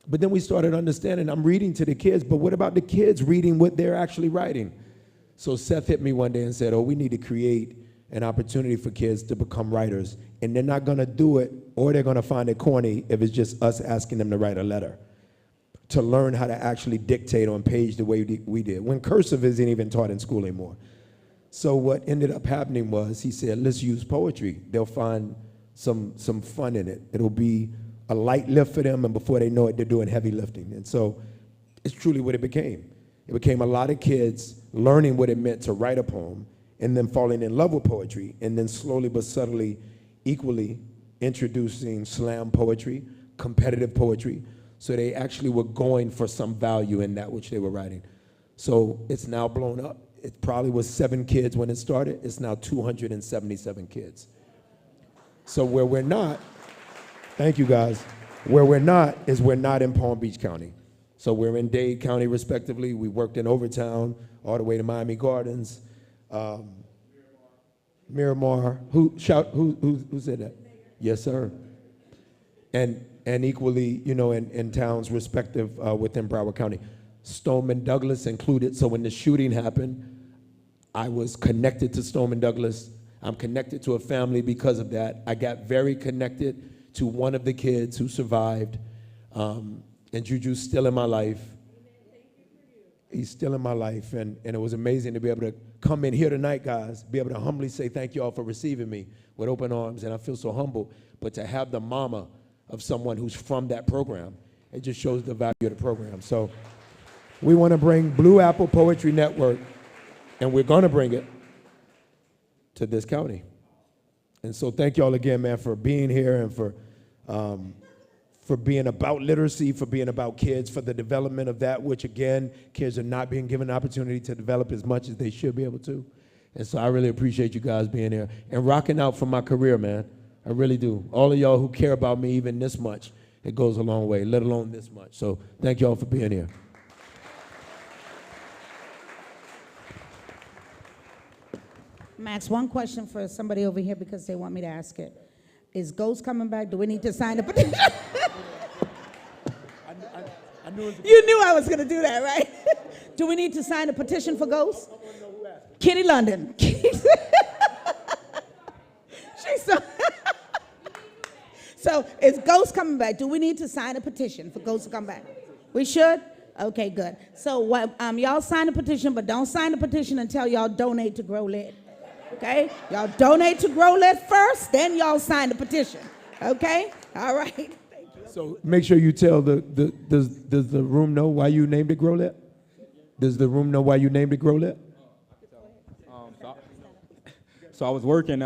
But then we started understanding I'm reading to the kids, but what about the kids reading what they're actually writing? So Seth hit me one day and said, we need to create an opportunity for kids to become writers. And they're not going to do it, or they're going to find it corny if it's just us asking them to write a letter, to learn how to actually dictate on page the way we did, when cursive isn't even taught in school anymore. So what ended up happening was he said, let's use poetry. They'll find some fun in it. It'll be a light lift for them, and before they know it, they're doing heavy lifting. And so it's truly what it became. It became a lot of kids learning what it meant to write a poem and then falling in love with poetry, and then slowly but subtly, equally introducing slam poetry, competitive poetry, so they actually were going for some value in that which they were writing. So it's now blown up. It probably was 7 kids when it started. It's now 277 kids. So where we're not, Thank you, guys. Where we're not is we're not in Palm Beach County. So we're in Dade County, respectively. We worked in Overtown, all the way to Miami Gardens, Miramar. Who said that? Yes, sir. And equally, you know, in towns respective within Broward County. Stoneman Douglas included. So when the shooting happened, I was connected to Stoneman Douglas. I'm connected to a family because of that. I got very connected to one of the kids who survived. And Juju's still in my life. He's still in my life. And it was amazing to be able to come in here tonight, guys, be able to humbly say thank you all for receiving me with open arms. And I feel so humble. But to have the mama of someone who's from that program, it just shows the value of the program. So we want to bring Blue Apple Poetry Network, and we're going to bring it to this county. And so thank you all again, man, for being here and for being about literacy, for being about kids, for the development of that, which, again, kids are not being given the opportunity to develop as much as they should be able to. And so I really appreciate you guys being here and rocking out for my career, man. I really do. All of y'all who care about me even this much, it goes a long way, let alone this much. So thank y'all for being here. Max, one question for somebody over here because they want me to ask it. Is Ghost coming back? Do we need to sign a petition? You knew I was going to do that, right? Do we need to sign a petition for Ghost? Kitty London. She's so is Ghost coming back? Do we need to sign a petition for Ghost to come back? We should? Okay, good. So y'all sign a petition, but don't sign the petition until y'all donate to Grow Lit. Okay? Y'all donate to Grow Lit first, then y'all sign the petition. Okay? All right. Thank you. So make sure you tell does the room know why you named it Grow Lit? Does the room know why you named it Grow Lit? So I was working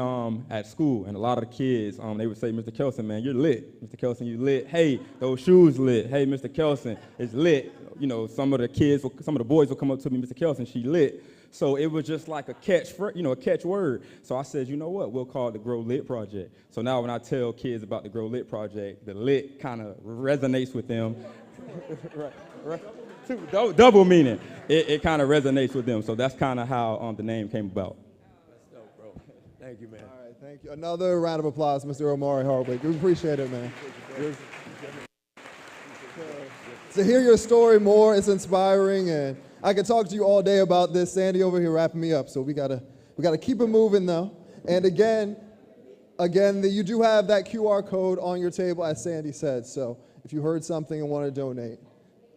at school, and a lot of the kids, they would say, Mr. Kelson, man, you're lit. Mr. Kelson, you lit. Hey, those shoes lit. Hey, Mr. Kelson, it's lit. You know, some of the boys will come up to me, Mr. Kelson, she lit. So it was just like a catch word. So I said, you know what, we'll call it the Grow Lit Project. So now when I tell kids about the Grow Lit Project, the lit kind of resonates with them. Right. Double meaning. It kind of resonates with them. So that's kind of how the name came about. Thank you, man. All right, thank you. Another round of applause, Mr. Omari Hardwick. We appreciate it, man. To hear your story more, it's inspiring, and I could talk to you all day about this. Sandy over here wrapping me up, so we gotta keep it moving though. And again, you do have that QR code on your table, as Sandy said. So if you heard something and want to donate,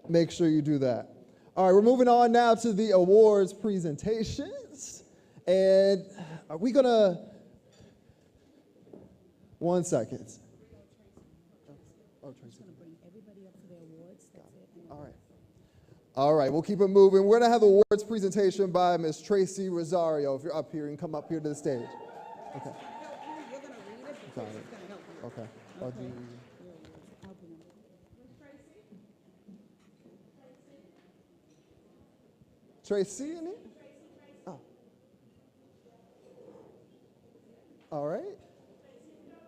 make sure you do that. All right, we're moving on now to the awards presentations, and are we gonna? 1 second. Oh, Tracy. All right, we'll keep it moving. We're going to have the awards presentation by Ms. Tracy Rosario. If you're up here, you can come up here to the stage. Okay. You're going to read it, but Tracy's going to help you. Okay. Okay. Tracy in it? Oh. All right.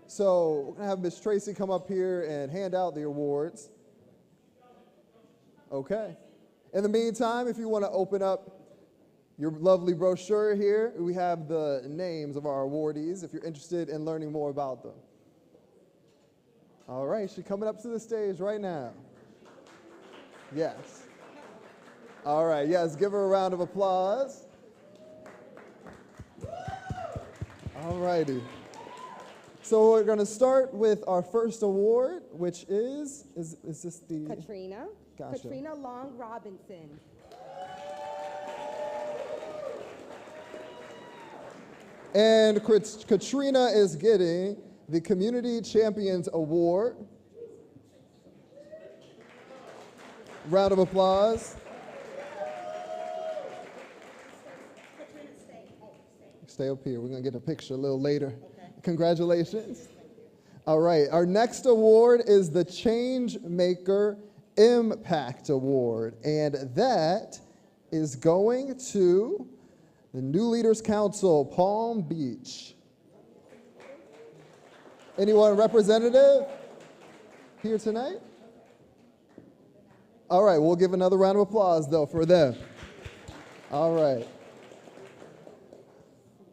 So we're going to have Ms. Tracy come up here and hand out the awards. Okay. In the meantime, if you want to open up your lovely brochure here, we have the names of our awardees if you're interested in learning more about them. All right, she's coming up to the stage right now. Yes. All right, yes, give her a round of applause. All righty. So we're going to start with our first award, which is this the? Katrina. Gotcha. Katrina Long Robinson. And Katrina is getting the Community Champions Award. Round of applause. Stay up here. We're going to get a picture a little later. Okay. Congratulations. All right. Our next award is the Change Maker Impact Award, and that is going to the New Leaders Council, Palm Beach. Anyone representative? here tonight? All right, we'll give another round of applause, though, for them. All right.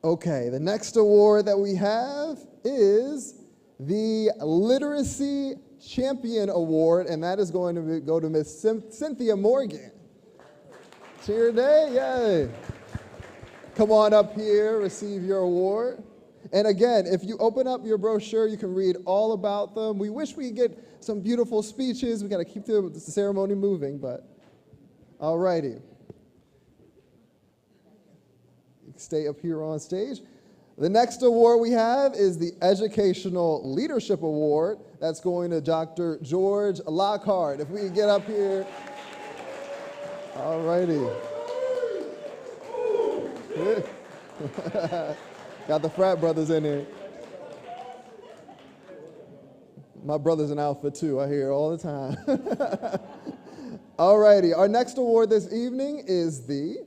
Okay, the next award that we have is the Literacy Champion Award, and that is going to go to Miss Cynthia Morgan. Cheer day, yay. Come on up here, receive your award. And again, if you open up your brochure, you can read all about them. We wish we could get some beautiful speeches. We got to keep the ceremony moving, but all righty. Stay up here on stage. The next award we have is the Educational Leadership Award. That's going to Dr. George Lockhart. If we can get up here. All righty. Got the frat brothers in here. My brother's in Alpha too, I hear all the time. All righty, our next award this evening is the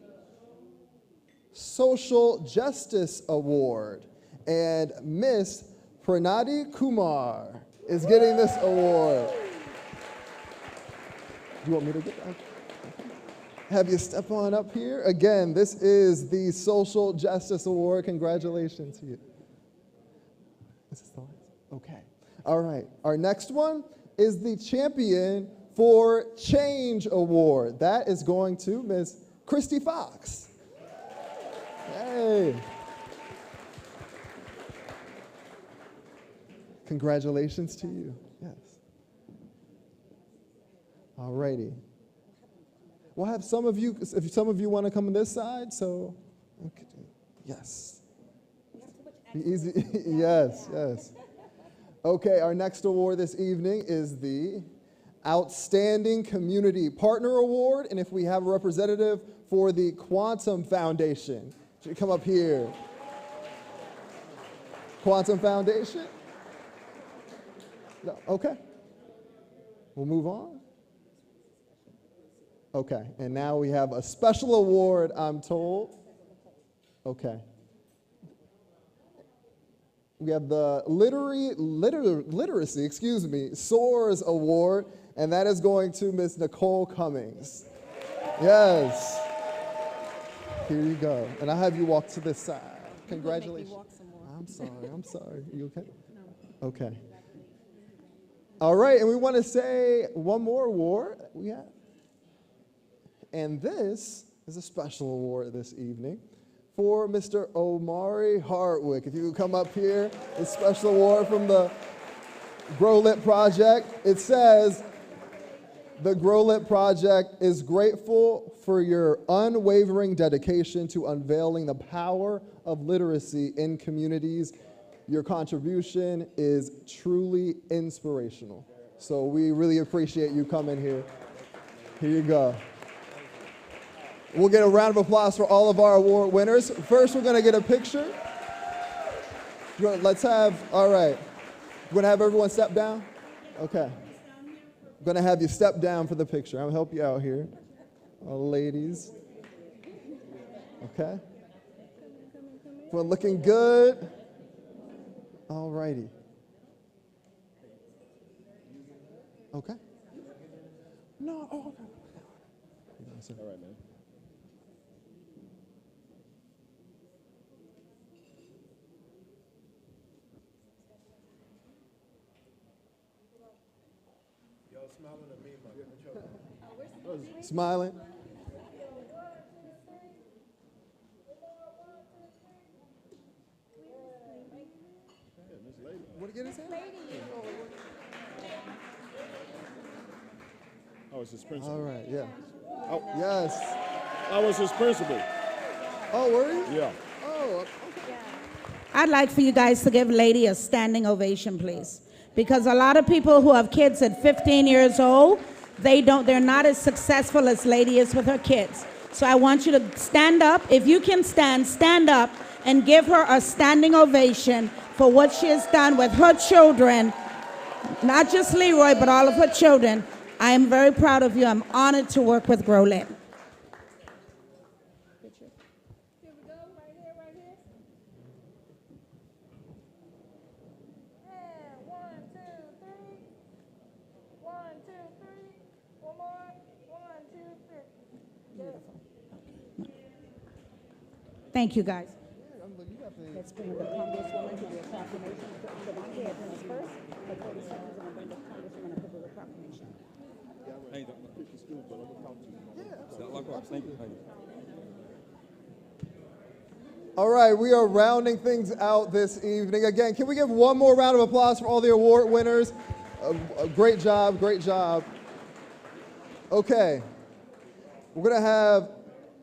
Social Justice Award. And Miss Pranati Kumar is getting this award. Do you want me to get that? Have you step on up here? Again, this is the Social Justice Award. Congratulations to you. Is this the last? Okay. All right. Our next one is the Champion for Change Award. That is going to Miss Christy Fox. Hey. Congratulations to you. Yes. All righty. We'll have some of you, if some of you want to come on this side, so, okay. Yes. Be easy, yes, yes. Okay, our next award this evening is the Outstanding Community Partner Award, and if we have a representative for the Quantum Foundation, should you come up here? Quantum Foundation? No, okay. We'll move on. Okay, and now we have a special award, I'm told. Okay. We have the Literacy, SOARS Award, and that is going to Miss Nicole Cummings. Yes. Here you go. And I'll have you walk to this side. Congratulations. I'm sorry. You okay? No. Okay. All right, and we want to say one more award that we have. And this is a special award this evening for Mr. Omari Hardwick. If you could come up here, a special award from the Grow Lit Project. It says, the Grow Lit Project is grateful for your unwavering dedication to unveiling the power of literacy in communities. Your contribution is truly inspirational. So we really appreciate you coming here. Here you go. We'll get a round of applause for all of our award winners. First, we're going to get a picture. Let's have, all right. We're going to have everyone step down? Okay. I'm going to have you step down for the picture. I'll help you out here. All ladies. Okay. We're looking good. All righty. Okay. No, oh, okay. All right, man. Smiling. What did you say? I was his principal. All right, yeah. Oh, yes. I was his principal. Oh, were you? Yeah. Oh, okay. I'd like for you guys to give Lady a standing ovation, please. Because a lot of people who have kids at 15 years old, they're not as successful as Lady is with her kids. So I want you to stand up. If you can stand up and give her a standing ovation for what she has done with her children, not just Leroy, but all of her children. I am very proud of you. I'm honored to work with Grow Lit. Thank you, guys. Let's bring the Congresswoman to do a proclamation. Put on the headlines first. For 30 seconds, and bring the Congresswoman up to do a proclamation. Hey, the official school, but I'm gonna talk to you. Yeah, likewise. Thank you. All right, we are rounding things out this evening. Again, can we give one more round of applause for all the award winners? Great job, great job. Okay, we're gonna have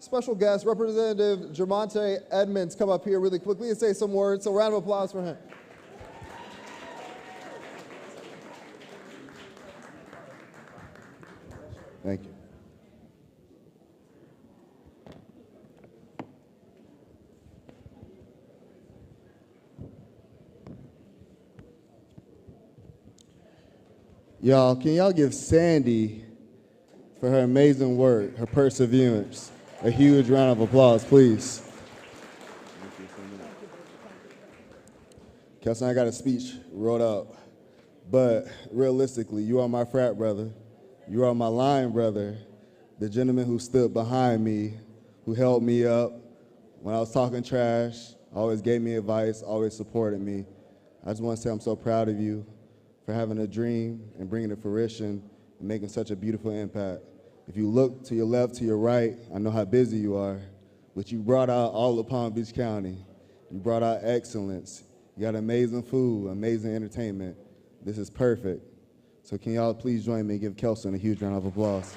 special guest, Representative Jermonte Edmonds, come up here really quickly and say some words. So round of applause for him. Thank you. Y'all, can y'all give Sandy, for her amazing work, her perseverance, a huge round of applause, please. Kelson, I got a speech wrote up, but realistically, you are my frat brother. You are my line brother, the gentleman who stood behind me, who held me up when I was talking trash, always gave me advice, always supported me. I just want to say I'm so proud of you for having a dream and bringing it to fruition and making such a beautiful impact. If you look to your left, to your right, I know how busy you are, but you brought out all of Palm Beach County. You brought out excellence. You got amazing food, amazing entertainment. This is perfect. So can y'all please join me and give Kelson a huge round of applause.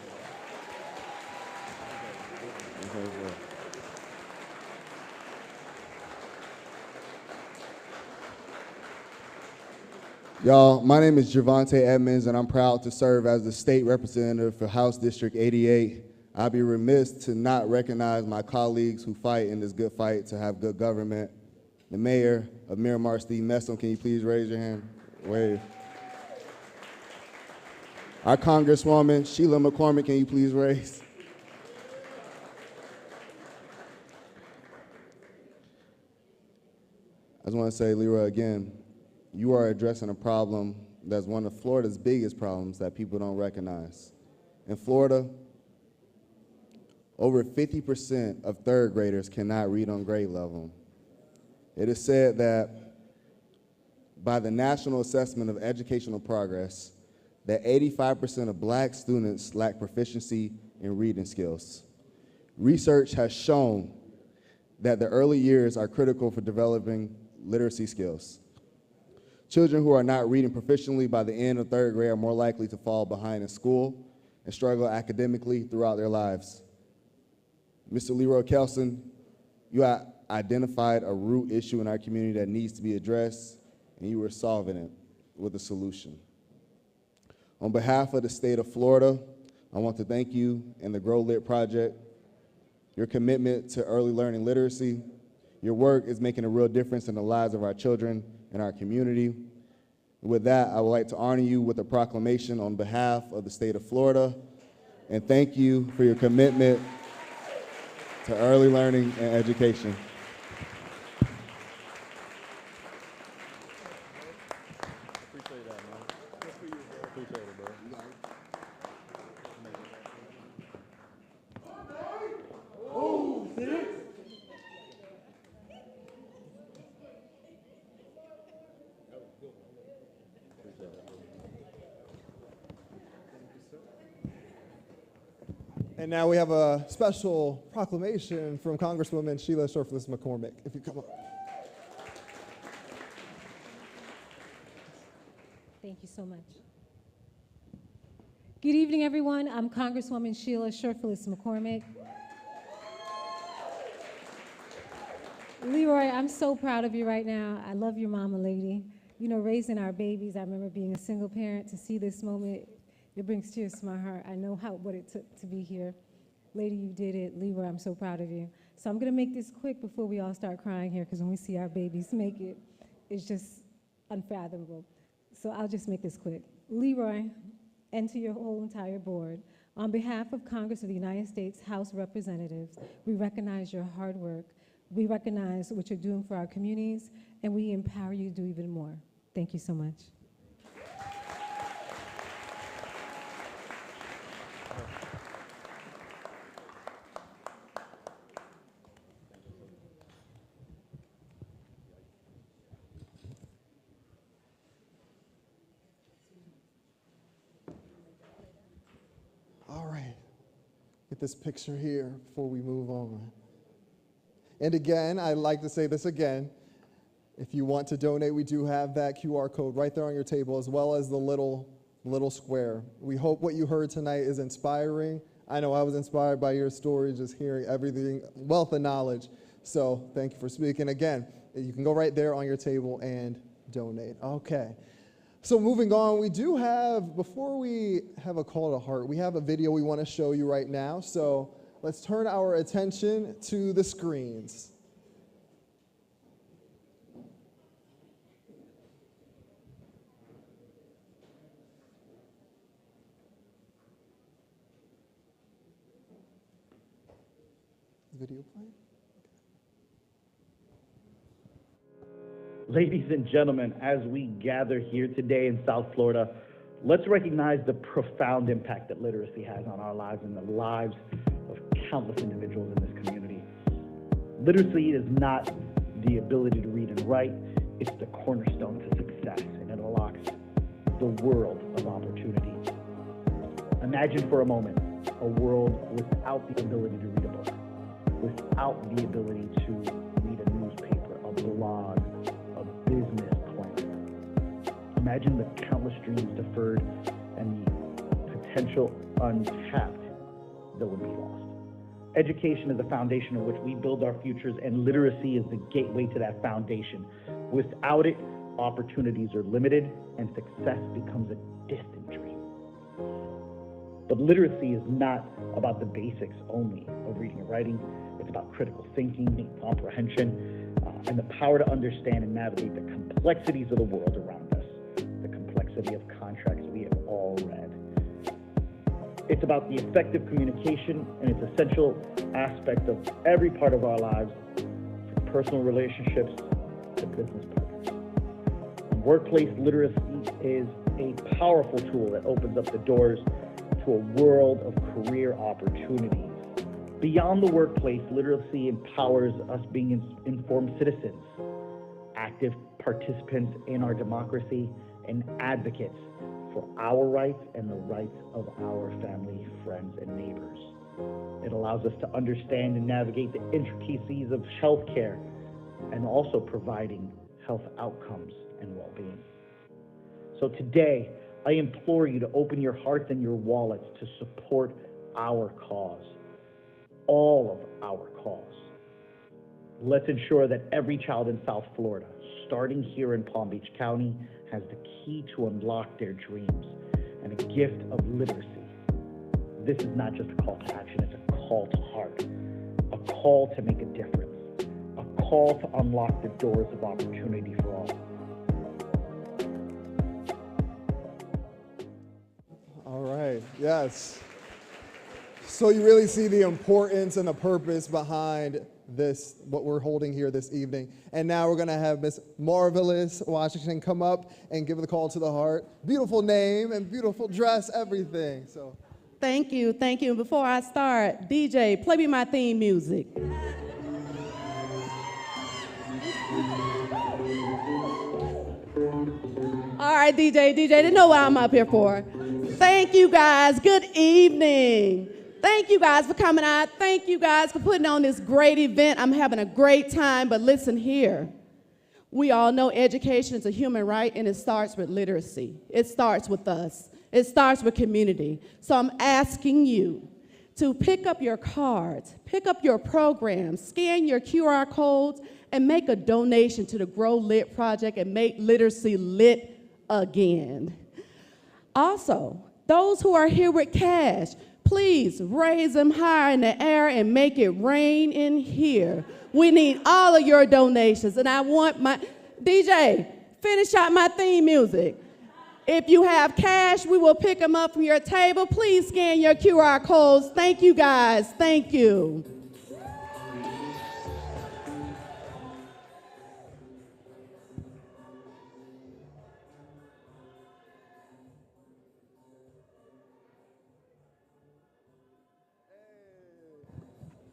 Y'all, my name is Jermonte Edmonds, and I'm proud to serve as the state representative for House District 88. I'd be remiss to not recognize my colleagues who fight in this good fight to have good government. The mayor of Miramar, Steve Messom, can you please raise your hand? Wave. Our Congresswoman, Sheila McCormick, can you please raise? I just want to say, Leroy, again, you are addressing a problem that's one of Florida's biggest problems that people don't recognize. In Florida, over 50% of third graders cannot read on grade level. It is said that by the National Assessment of Educational Progress, that 85% of black students lack proficiency in reading skills. Research has shown that the early years are critical for developing literacy skills. Children who are not reading proficiently by the end of third grade are more likely to fall behind in school and struggle academically throughout their lives. Mr. Leroy Kelson, you identified a root issue in our community that needs to be addressed, and you are solving it with a solution. On behalf of the state of Florida, I want to thank you and the Grow Lit Project. Your commitment to early learning literacy, your work is making a real difference in the lives of our children and our community. With that, I would like to honor you with a proclamation on behalf of the state of Florida, and thank you for your commitment to early learning and education. Appreciate that, man. Good for you, bro. Appreciate it, bro. And now we have a special proclamation from Congresswoman Sheila Shurflis McCormick. If you come up. Thank you so much. Good evening, everyone. I'm Congresswoman Sheila Shurflis McCormick. Leroy, I'm so proud of you right now. I love your mama, lady. You know, raising our babies, I remember being a single parent. To see this moment, it brings tears to my heart. I know what it took to be here. Lady, you did it. Leroy, I'm so proud of you. So I'm going to make this quick before we all start crying here, because when we see our babies make it, it's just unfathomable. So I'll just make this quick. Leroy, and to your whole entire board, on behalf of Congress of the United States House Representatives, we recognize your hard work. We recognize what you're doing for our communities, and we empower you to do even more. Thank you so much. Get this picture here before we move on. And again, I'd like to say this again. If you want to donate, we do have that QR code right there on your table, as well as the little square. We hope what you heard tonight is inspiring. I know I was inspired by your story, just hearing everything, wealth of knowledge. So thank you for speaking. Again, you can go right there on your table and donate. Okay. So moving on, we do have, before we have a call to heart, we have a video we want to show you right now. So let's turn our attention to the screens. Video playing? Ladies and gentlemen, as we gather here today in South Florida, let's recognize the profound impact that literacy has on our lives and the lives of countless individuals in this community. Literacy is not the ability to read and write, it's the cornerstone to success, and it unlocks the world of opportunity. Imagine for a moment a world without the ability to read a book, without the ability to read a newspaper, a blog, a business plan. Imagine the countless dreams deferred and the potential untapped that would be lost. Education is the foundation on which we build our futures, and literacy is the gateway to that foundation. Without it, opportunities are limited and success becomes a distant dream. But literacy is not about the basics only of reading and writing. It's about critical thinking, comprehension, and the power to understand and navigate the complexities of the world around us, the complexity of contracts we have all read. It's about the effective communication, and it's an essential aspect of every part of our lives, from personal relationships to business partners. Workplace literacy is a powerful tool that opens up the doors to a world of career opportunities. Beyond the workplace, literacy empowers us being informed citizens, active participants in our democracy, and advocates for our rights and the rights of our family, friends, and neighbors. It allows us to understand and navigate the intricacies of healthcare and also providing health outcomes and well-being. So today, I implore you to open your hearts and your wallets to support our cause, all of our cause. Let's ensure that every child in South Florida, starting here in Palm Beach County, has the key to unlock their dreams and a gift of literacy. This is not just a call to action, it's a call to heart, a call to make a difference, a call to unlock the doors of opportunity for all. All right, yes. So you really see the importance and the purpose behind this, what we're holding here this evening. And now we're gonna have Miss Marvelous Washington come up and give the call to the heart. Beautiful name and beautiful dress, everything, so. Thank you, thank you. Before I start, DJ, play me my theme music. All right, DJ, they know what I'm up here for. Thank you guys, good evening. Thank you guys for coming out. Thank you guys for putting on this great event. I'm having a great time, but listen here. We all know education is a human right, and it starts with literacy. It starts with us. It starts with community. So I'm asking you to pick up your cards, pick up your programs, scan your QR codes, and make a donation to the Grow Lit Project and make literacy lit again. Also, those who are here with cash, please raise them high in the air and make it rain in here. We need all of your donations, and I want my, DJ, finish out my theme music. If you have cash, we will pick them up from your table. Please scan your QR codes. Thank you guys, thank you.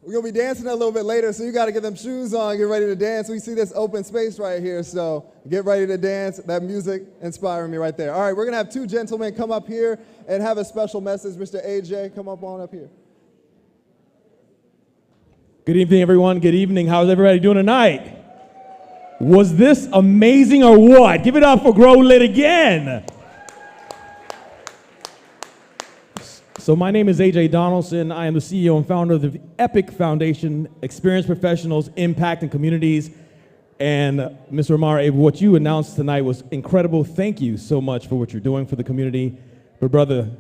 We're gonna be dancing a little bit later, so you gotta get them shoes on, get ready to dance. We see this open space right here, so get ready to dance. That music inspiring me right there. All right, we're gonna have two gentlemen come up here and have a special message. Mr. AJ, come up on up here. Good evening, everyone. Good evening. How's everybody doing tonight? Was this amazing or what? Give it up for Grow Lit again. So my name is AJ Donaldson. I am the CEO and founder of the Epic Foundation, Experienced Professionals, Impact and Communities. And Mr. Omari, what you announced tonight was incredible. Thank you so much for what you're doing for the community. But Brother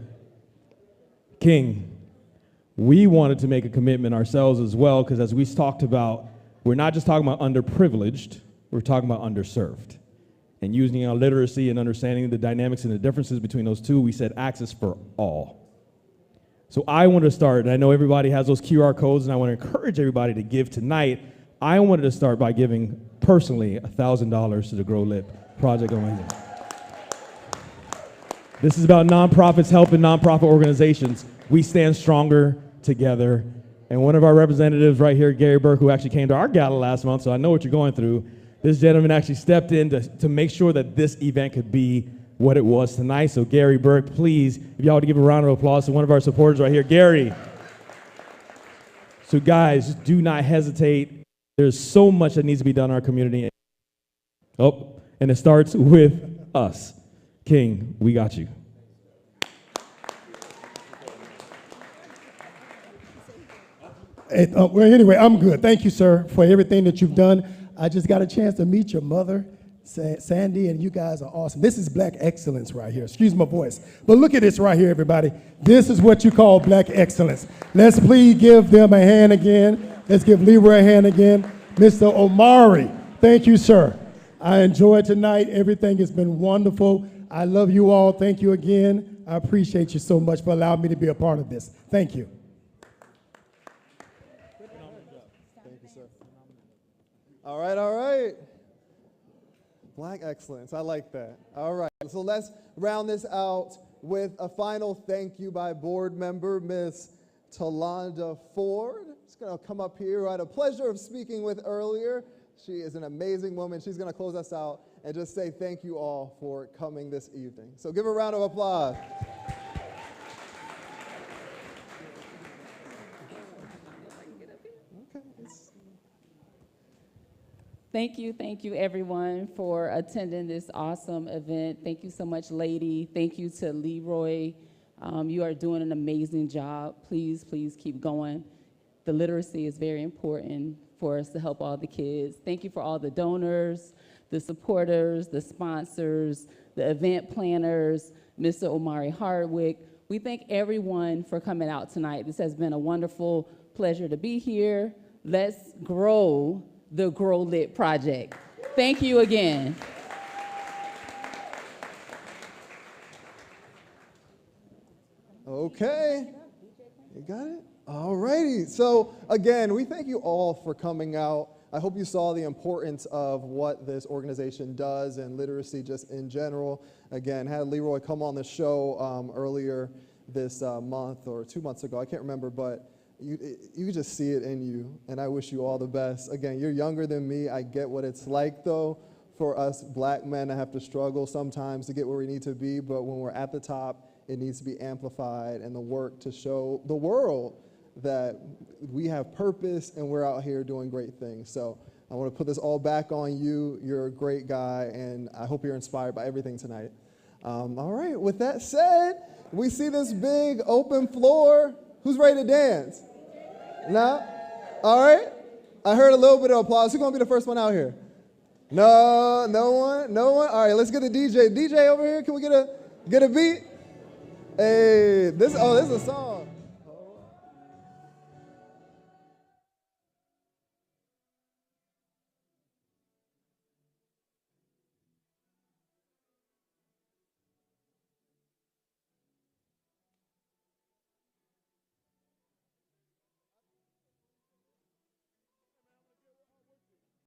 King, we wanted to make a commitment ourselves as well, because as we talked about, we're not just talking about underprivileged, we're talking about underserved. And using our literacy and understanding the dynamics and the differences between those two, we said access for all. So I wanted to start, and I know everybody has those QR codes, and I want to encourage everybody to give tonight. I wanted to start by giving personally $1,000 to the Grow Lit project on my hand. This is about nonprofits helping nonprofit organizations. We stand stronger together. And one of our representatives right here, Gary Burke, who actually came to our gala last month, so I know what you're going through, this gentleman actually stepped in to make sure that this event could be what it was tonight. So Gary Burke, please, if y'all would give a round of applause to one of our supporters right here, Gary. So guys, do not hesitate. There's so much that needs to be done in our community. Oh, and it starts with us. King, we got you. Well, anyway, I'm good. Thank you, sir, for everything that you've done. I just got a chance to meet your mother, Sandy, and you guys are awesome. This is black excellence right here. Excuse my voice. But look at this right here, everybody. This is what you call black excellence. Let's please give them a hand again. Let's give Leroy a hand again. Mr. Omari, thank you, sir. I enjoyed tonight. Everything has been wonderful. I love you all. Thank you again. I appreciate you so much for allowing me to be a part of this. Thank you. All right, all right. Black excellence, I like that. All right, so let's round this out with a final thank you by board member, Miss Talonda Ford. She's gonna come up here, who I had a pleasure of speaking with earlier. She is an amazing woman. She's gonna close us out and just say thank you all for coming this evening. So give her a round of applause. Thank you everyone for attending this awesome event. Thank you so much, Lady. Thank you to Leroy. You are doing an amazing job. Please, please keep going. The literacy is very important for us to help all the kids. Thank you for all the donors, the supporters, the sponsors, the event planners, Mr. Omari Hardwick. We thank everyone for coming out tonight. This has been a wonderful pleasure to be here. Let's grow the Grow Lit project. Thank you again. Okay, you got it? All righty, so again, we thank you all for coming out. I hope you saw the importance of what this organization does and literacy just in general. Again, had Leroy come on the show earlier this month or 2 months ago, I can't remember, but you can just see it in you, and I wish you all the best. Again, you're younger than me. I get what it's like, though, for us black men to have to struggle sometimes to get where we need to be, but when we're at the top, it needs to be amplified, and the work to show the world that we have purpose and we're out here doing great things. So I want to put this all back on you. You're a great guy, and I hope you're inspired by everything tonight. All right, with that said, we see this big open floor. Who's ready to dance? No? All right. I heard a little bit of applause. Who's going to be the first one out here? No, no one? No one? All right, let's get a DJ. DJ over here, can we get a beat? Hey, this is a song.